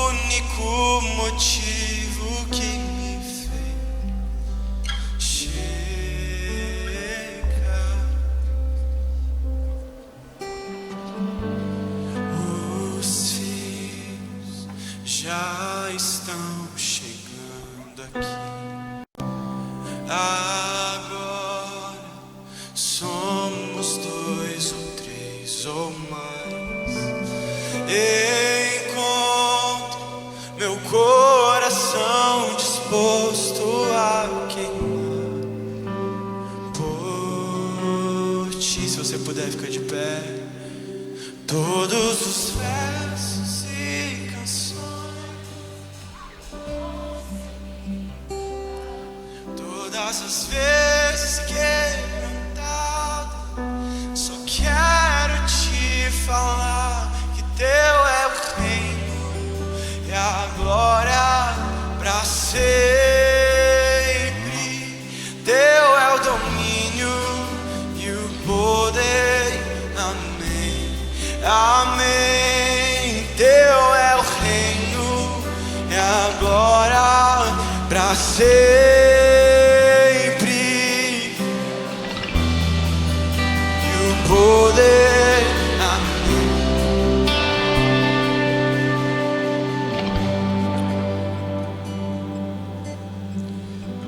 único motivo que me fez chegar. Os filhos já estão chegando aqui. Agora somos 2 ou 3 ou mais. encontro meu coração disposto a queimar por ti. Se você puder ficar de pé, todos os versos e canções, todas as vezes quebrantado, só quero te falar que teu é o reino e a glória pra sempre. Teu é o domínio e o poder. Amém, amém. Teu é o reino e a glória pra sempre. E o poder. Amém.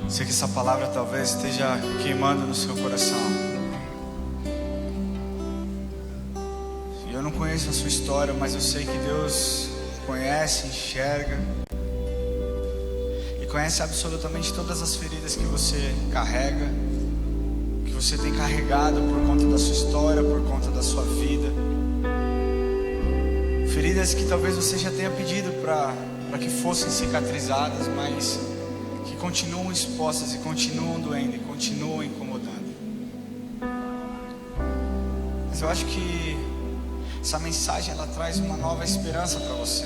Sei que essa palavra talvez esteja queimando no seu coração. E eu não conheço a sua história, mas eu sei que Deus conhece, enxerga e conhece absolutamente todas as feridas que você carrega, que você tem carregado por conta da sua história, por conta da sua vida. Feridas que talvez você já tenha pedido para que fossem cicatrizadas, mas que continuam expostas e continuam doendo e continuam incomodando. Mas eu acho que essa mensagem ela traz uma nova esperança para você.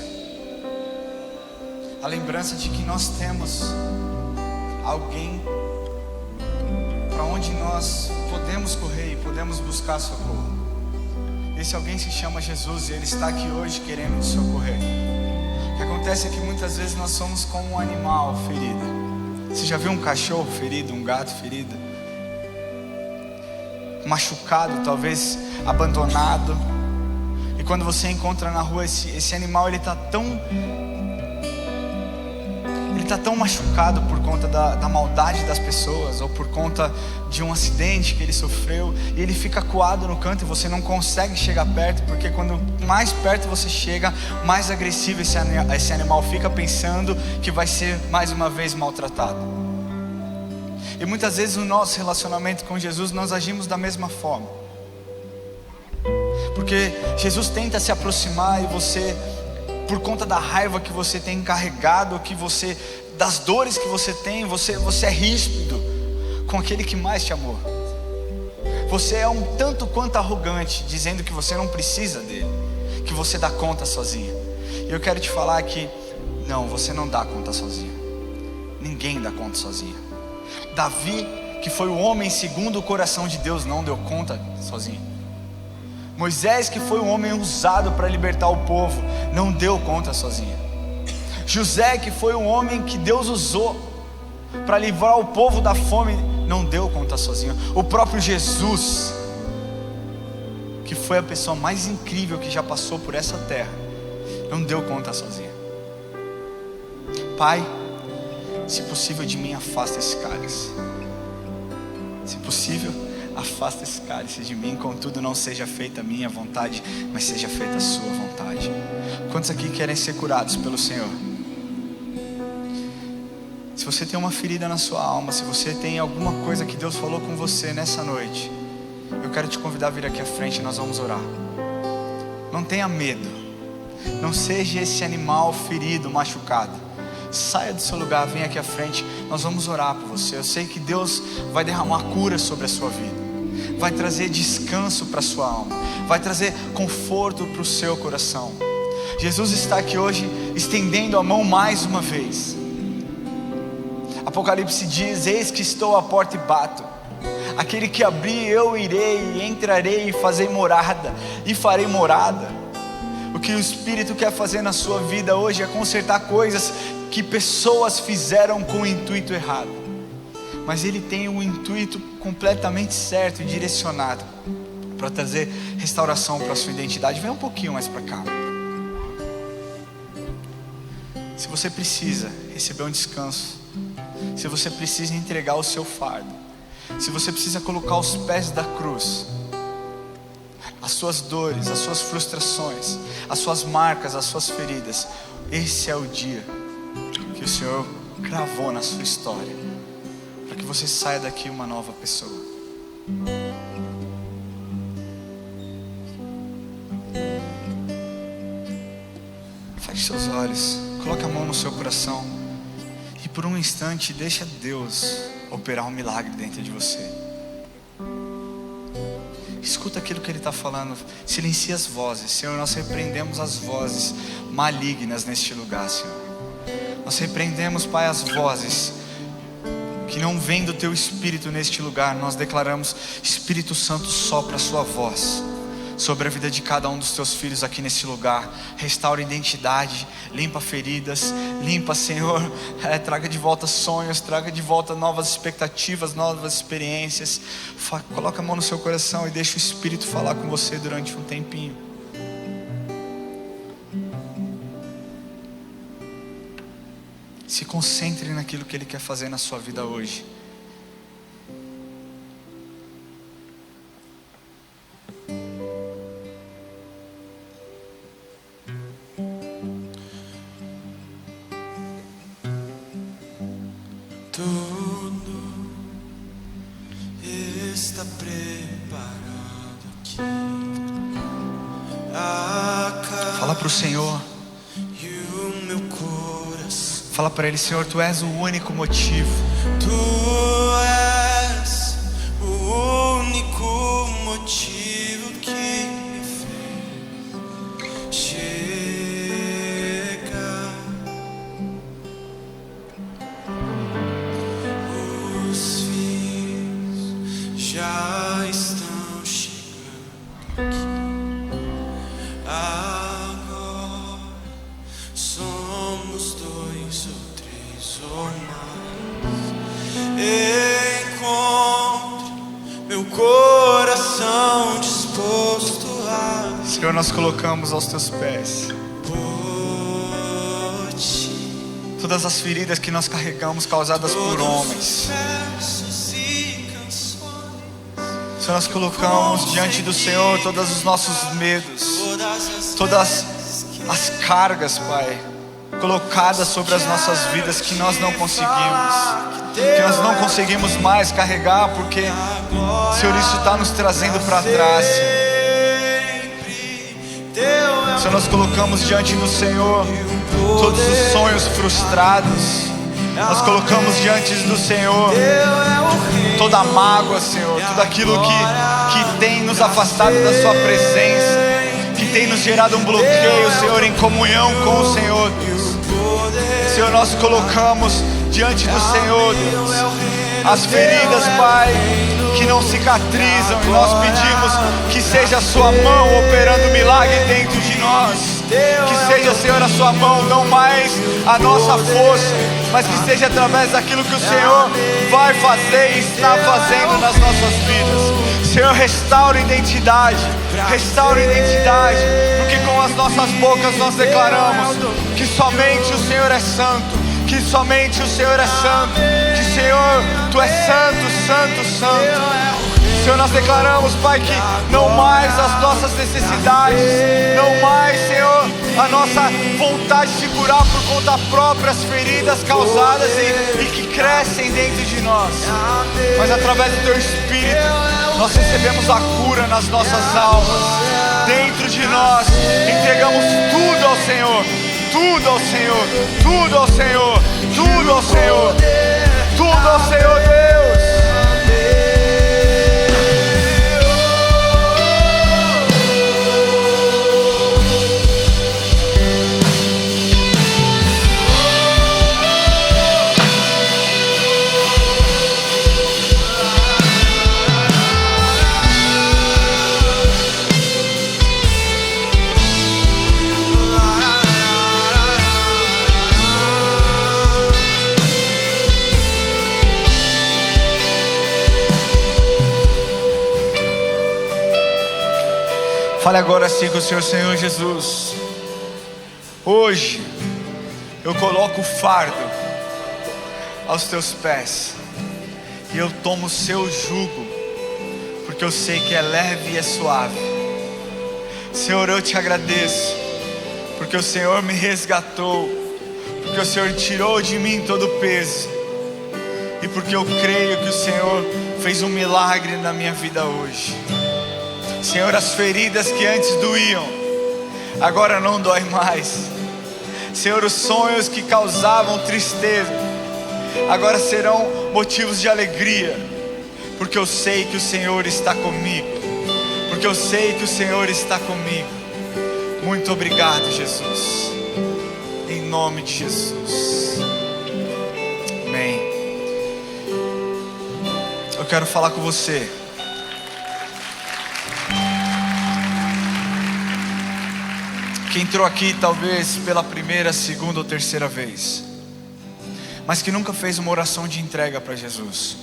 A lembrança de que nós temos alguém para onde nós podemos correr e podemos buscar socorro. Esse alguém se chama Jesus e Ele está aqui hoje querendo nos socorrer. O que acontece é que muitas vezes nós somos como um animal ferido. Você já viu um cachorro ferido, um gato ferido? Machucado, talvez abandonado. E quando você encontra na rua esse animal, ele está tão machucado por conta da maldade das pessoas, ou por conta de um acidente que ele sofreu, e ele fica acuado no canto e você não consegue chegar perto, porque quando mais perto você chega, mais agressivo esse animal fica, pensando que vai ser mais uma vez maltratado. E muitas vezes no nosso relacionamento com Jesus nós agimos da mesma forma, porque Jesus tenta se aproximar e você, por conta da raiva que você tem carregado, das dores que você tem, você é ríspido com aquele que mais te amou. Você é um tanto quanto arrogante, dizendo que você não precisa dele, que você dá conta sozinho. E eu quero te falar que não, você não dá conta sozinho. Ninguém dá conta sozinho. Davi, que foi o homem segundo o coração de Deus, não deu conta sozinho. Moisés, que foi um homem usado para libertar o povo, não deu conta sozinho. José, que foi um homem que Deus usou para livrar o povo da fome, não deu conta sozinho. O próprio Jesus, que foi a pessoa mais incrível que já passou por essa terra, não deu conta sozinho. Pai, se possível de mim afasta esse cálice. Se possível, afasta esse cálice de mim, contudo não seja feita a minha vontade, mas seja feita a sua vontade. Quantos aqui querem ser curados pelo Senhor? Se você tem uma ferida na sua alma, se você tem alguma coisa que Deus falou com você nessa noite, eu quero te convidar a vir aqui à frente e nós vamos orar. Não tenha medo, não seja esse animal ferido, machucado. Saia do seu lugar, venha aqui à frente, nós vamos orar por você. Eu sei que Deus vai derramar cura sobre a sua vida, vai trazer descanso para a sua alma, vai trazer conforto para o seu coração. Jesus está aqui hoje estendendo a mão mais uma vez. Apocalipse diz: eis que estou à porta e bato. Aquele que abrir eu irei, entrarei e farei morada. O que o Espírito quer fazer na sua vida hoje é consertar coisas que pessoas fizeram com o intuito errado, mas Ele tem um intuito completamente certo e direcionado para trazer restauração para a sua identidade. Vem um pouquinho mais para cá. Se você precisa receber um descanso, se você precisa entregar o seu fardo, se você precisa colocar os pés da cruz, a as suas dores, as suas frustrações, as suas marcas, as suas feridas. Esse é o dia que o Senhor cravou na sua história, para que você saia daqui uma nova pessoa. Feche seus olhos, coloque a mão no seu coração e por um instante deixa Deus operar um milagre dentro de você. Escuta aquilo que Ele está falando. Silencia as vozes. Senhor, nós repreendemos as vozes malignas neste lugar, Senhor. Nós repreendemos, Pai, as vozes que não vêm do Teu Espírito neste lugar. Nós declaramos: Espírito Santo, sopra a Sua voz sobre a vida de cada um dos Teus filhos aqui nesse lugar. Restaura a identidade, limpa feridas, limpa, Senhor, traga de volta sonhos, traga de volta novas expectativas, novas experiências. Coloca a mão no seu coração e deixa o Espírito falar com você durante um tempinho. Se concentre naquilo que Ele quer fazer na sua vida hoje. Tudo está preparado aqui. Fala para o Senhor. E o meu coração. Fala para Ele: Senhor, Tu és o único motivo. Tu és o único motivo que me fez chegar. Os filhos já estão chegando aqui. Agora somos 2 ou 3 ou mais. Encontre meu coração disposto a Senhor, nós colocamos aos Teus pés por ti. todas as feridas que nós carregamos causadas por homens. Versos e canções, Senhor, nós colocamos diante do Senhor todos os nossos medos, todas as cargas, Pai, colocadas sobre as nossas vidas que nós não conseguimos mais carregar, porque, Senhor, isso está nos trazendo para trás. Senhor, nós colocamos diante do Senhor todos os sonhos frustrados. Nós colocamos diante do Senhor toda a mágoa, Senhor, tudo aquilo que tem nos afastado da Sua presença, que tem nos gerado um bloqueio, Senhor, em comunhão com o Senhor, Deus. Senhor, nós colocamos diante do Senhor, Deus, as feridas, Pai, que não cicatrizam, e nós pedimos que seja a Sua mão operando milagre dentro de nós. Que seja, Senhor, a Sua mão, não mais a nossa força, mas que seja através daquilo que o Senhor vai fazer e está fazendo nas nossas vidas. Senhor, restaura a identidade, porque com as nossas bocas nós declaramos que somente o Senhor é santo, que somente o Senhor é santo, que, Senhor, Tu és santo, santo, santo. Senhor, nós declaramos, Pai, que não mais as nossas necessidades, não mais, Senhor, a nossa vontade de curar por conta própria as feridas causadas e que crescem dentro de nós, mas através do Teu Espírito nós recebemos a cura nas nossas almas. Dentro de nós entregamos tudo ao Senhor, tudo ao Senhor, tudo ao Senhor, tudo ao Senhor, tudo ao Senhor, Deus. Fale agora assim com o Senhor Jesus: hoje eu coloco o fardo aos Teus pés e eu tomo o Seu jugo, porque eu sei que é leve e é suave. Senhor, eu te agradeço, porque o Senhor me resgatou, porque o Senhor tirou de mim todo o peso, e porque eu creio que o Senhor fez um milagre na minha vida hoje. Senhor, as feridas que antes doíam, agora não dói mais. Senhor, os sonhos que causavam tristeza, agora serão motivos de alegria, porque eu sei que o Senhor está comigo, porque eu sei que o Senhor está comigo. Muito obrigado, Jesus, em nome de Jesus, amém. Eu quero falar com você. Que entrou aqui talvez pela primeira, segunda ou terceira vez, mas que nunca fez uma oração de entrega para Jesus.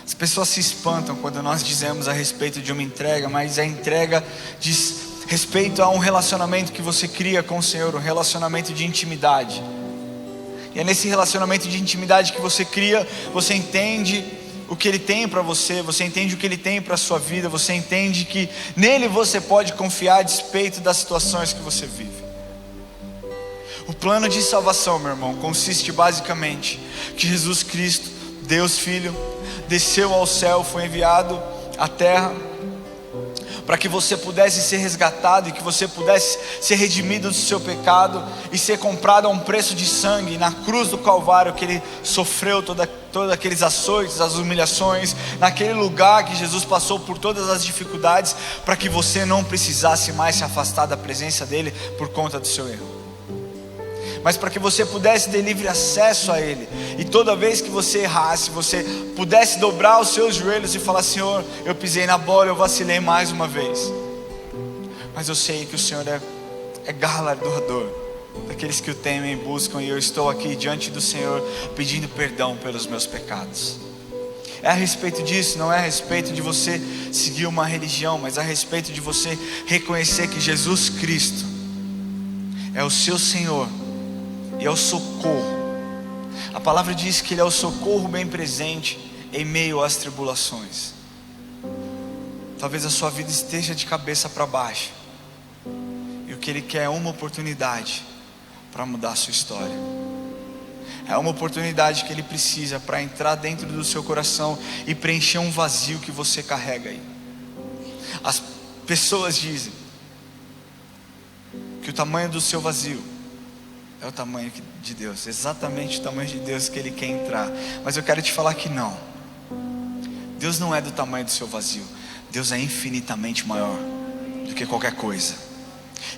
As pessoas se espantam quando nós dizemos a respeito de uma entrega, mas a entrega diz respeito a um relacionamento que você cria com o Senhor, um relacionamento de intimidade. E é nesse relacionamento de intimidade que você cria, você entende o que Ele tem para você, você entende o que Ele tem para a sua vida, você entende que nele você pode confiar a despeito das situações que você vive. O plano de salvação, meu irmão, consiste basicamente que Jesus Cristo, Deus Filho, desceu ao céu, foi enviado à terra, para que você pudesse ser resgatado e que você pudesse ser redimido do seu pecado e ser comprado a um preço de sangue. Na cruz do Calvário que Ele sofreu todos aqueles açoites, as humilhações, naquele lugar que Jesus passou por todas as dificuldades, para que você não precisasse mais se afastar da presença dEle por conta do seu erro, mas para que você pudesse ter livre acesso a Ele, e toda vez que você errasse, você pudesse dobrar os seus joelhos e falar: Senhor, eu pisei na bola, eu vacilei mais uma vez, mas eu sei que o Senhor é galardoador daqueles que o temem e buscam, e eu estou aqui diante do Senhor pedindo perdão pelos meus pecados. É a respeito disso, não é a respeito de você seguir uma religião, mas a respeito de você reconhecer que Jesus Cristo é o seu Senhor e é o socorro. A palavra diz que Ele é o socorro bem presente em meio às tribulações. Talvez a sua vida esteja de cabeça para baixo, e o que Ele quer é uma oportunidade para mudar a sua história. É uma oportunidade que Ele precisa para entrar dentro do seu coração e preencher um vazio que você carrega aí. As pessoas dizem que o tamanho do seu vazio é o tamanho de Deus, exatamente o tamanho de Deus que Ele quer entrar. Mas eu quero te falar que não. Deus não é do tamanho do seu vazio. Deus é infinitamente maior do que qualquer coisa.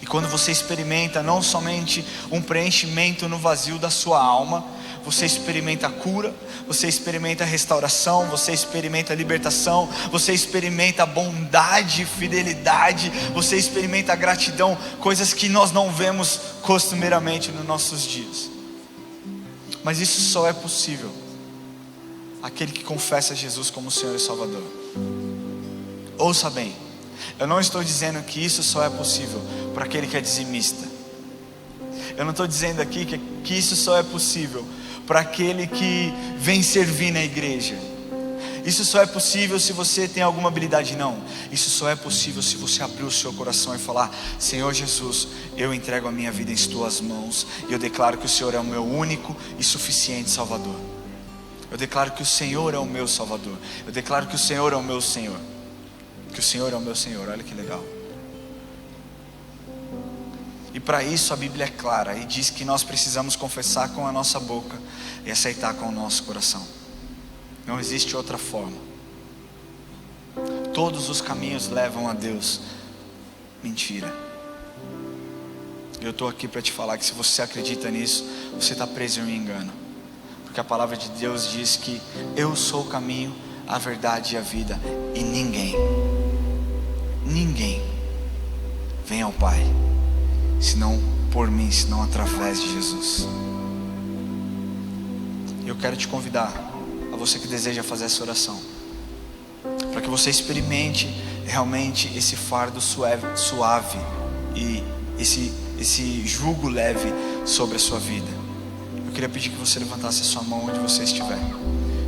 E quando você experimenta não somente um preenchimento no vazio da sua alma, você experimenta a cura, você experimenta a restauração, você experimenta a libertação, você experimenta a bondade, fidelidade, você experimenta a gratidão, coisas que nós não vemos costumeiramente nos nossos dias. Mas isso só é possível aquele que confessa Jesus como Senhor e Salvador. Ouça bem, eu não estou dizendo que isso só é possível para aquele que é dizimista. Eu não estou dizendo aqui que isso só é possível para aquele que vem servir na igreja. Isso só é possível se você tem alguma habilidade. Não, isso só é possível se você abrir o seu coração e falar: Senhor Jesus, eu entrego a minha vida em tuas mãos, e eu declaro que o Senhor é o meu único e suficiente Salvador. Eu declaro que o Senhor é o meu Salvador. Eu declaro que o Senhor é o meu Senhor. Que o Senhor é o meu Senhor. Olha que legal. E para isso a Bíblia é clara e diz que nós precisamos confessar com a nossa boca e aceitar com o nosso coração. Não existe outra forma. Todos os caminhos levam a Deus. Mentira. Eu estou aqui para te falar que se você acredita nisso, você está preso em um engano. Porque a palavra de Deus diz que eu sou o caminho, a verdade e a vida, e ninguém vem ao Pai senão por mim, senão através de Jesus. Eu quero te convidar, a você que deseja fazer essa oração, para que você experimente realmente esse fardo suave e esse jugo leve sobre a sua vida. Eu queria pedir que você levantasse a sua mão onde você estiver,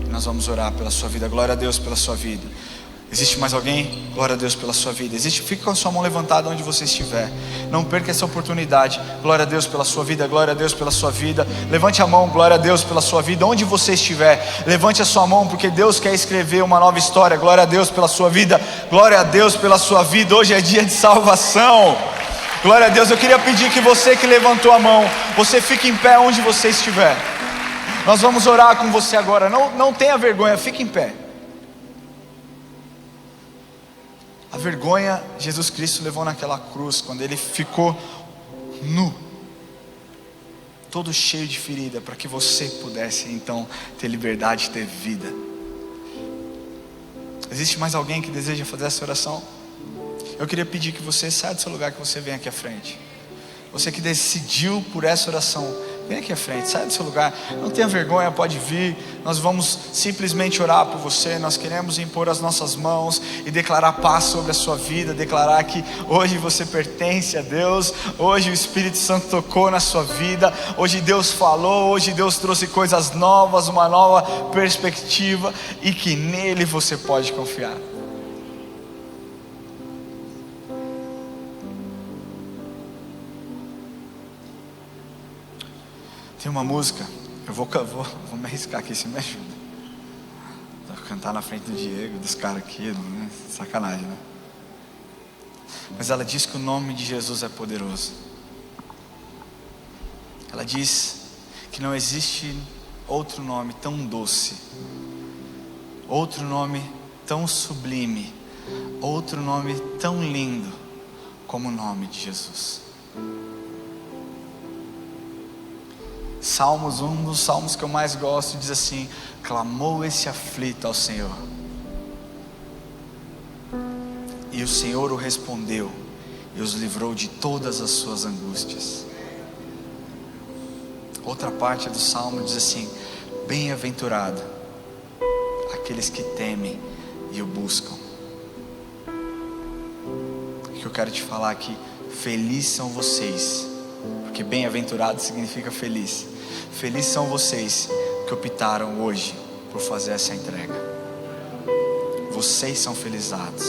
e nós vamos orar pela sua vida. Glória a Deus pela sua vida. Existe mais alguém? Glória a Deus pela sua vida. Fique com a sua mão levantada onde você estiver. Não perca essa oportunidade. Glória a Deus pela sua vida, glória a Deus pela sua vida. Levante a mão, glória a Deus pela sua vida. Onde você estiver, levante a sua mão, porque Deus quer escrever uma nova história. Glória a Deus pela sua vida, glória a Deus pela sua vida. Hoje é dia de salvação. Glória a Deus. Eu queria pedir que você que levantou a mão, você fique em pé onde você estiver. Nós vamos orar com você agora. Não tenha vergonha, fique em pé. A vergonha Jesus Cristo levou naquela cruz, quando Ele ficou nu, todo cheio de ferida, para que você pudesse então ter liberdade, ter vida. Existe mais alguém que deseja fazer essa oração? Eu queria pedir que você saia do seu lugar, que você venha aqui à frente. Você que decidiu por essa oração, vem aqui à frente, saia do seu lugar. Não tenha vergonha, pode vir. Nós vamos simplesmente orar por você. Nós queremos impor as nossas mãos e declarar paz sobre a sua vida. Declarar que hoje você pertence a Deus. Hoje o Espírito Santo tocou na sua vida. Hoje Deus falou. Hoje Deus trouxe coisas novas, uma nova perspectiva, e que nele você pode confiar. Tem uma música, eu vou me arriscar aqui, se me ajuda. Vou cantar na frente do Diego, dos caras aqui, né? Sacanagem, né? Mas ela diz que o nome de Jesus é poderoso. Ela diz que não existe outro nome tão doce, outro nome tão sublime, outro nome tão lindo como o nome de Jesus. Salmos, um dos salmos que eu mais gosto, diz assim: clamou esse aflito ao Senhor, e o Senhor o respondeu e os livrou de todas as suas angústias. Outra parte do salmo diz assim: bem-aventurado aqueles que temem e o buscam. O que eu quero te falar aqui: felizes são vocês, porque bem-aventurado significa feliz. Felizes são vocês que optaram hoje por fazer essa entrega. Vocês são felizados.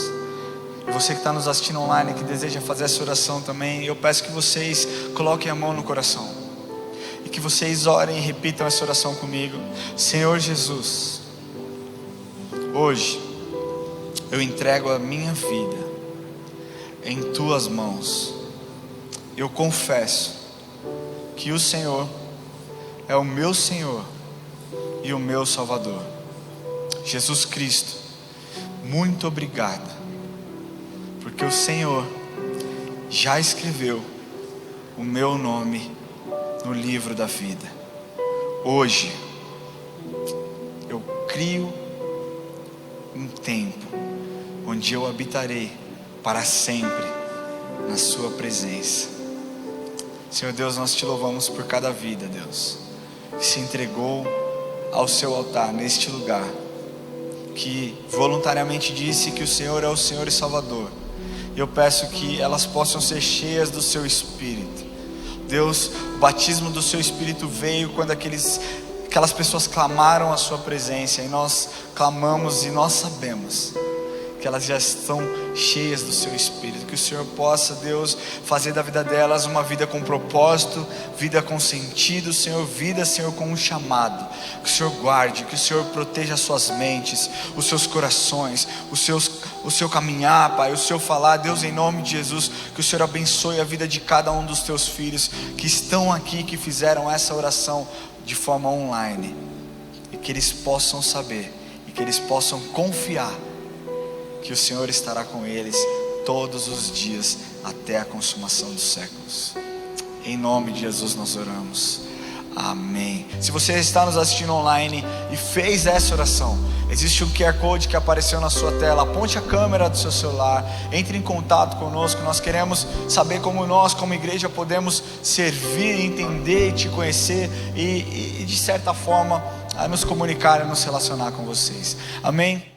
E você que está nos assistindo online, que deseja fazer essa oração também, eu peço que vocês coloquem a mão no coração e que vocês orem e repitam essa oração comigo. Senhor Jesus, hoje eu entrego a minha vida em tuas mãos. Eu confesso que o Senhor é o meu Senhor e o meu Salvador. Jesus Cristo, muito obrigado, porque o Senhor já escreveu o meu nome no livro da vida. Hoje eu crio um tempo onde eu habitarei para sempre na sua presença. Senhor Deus, nós te louvamos por cada vida, Deus, que se entregou ao seu altar neste lugar, que voluntariamente disse que o Senhor é o Senhor e Salvador. E eu peço que elas possam ser cheias do seu Espírito. Deus, o batismo do seu Espírito veio quando aquelas pessoas clamaram a sua presença, e nós clamamos e nós sabemos que elas já estão cheias do seu Espírito. Que o Senhor possa, Deus, fazer da vida delas uma vida com propósito, vida com sentido, Senhor, vida, Senhor, com um chamado. Que o Senhor guarde, que o Senhor proteja as suas mentes, os seus corações, o seu caminhar, Pai, o seu falar, Deus, em nome de Jesus. Que o Senhor abençoe a vida de cada um dos teus filhos que estão aqui, que fizeram essa oração de forma online, e que eles possam saber, e que eles possam confiar que o Senhor estará com eles todos os dias até a consumação dos séculos. Em nome de Jesus nós oramos. Amém. Se você está nos assistindo online e fez essa oração, existe um QR Code que apareceu na sua tela. Aponte a câmera do seu celular, entre em contato conosco. Nós queremos saber como nós, como igreja, podemos servir, entender, te conhecer e de certa forma nos comunicar e nos relacionar com vocês. Amém.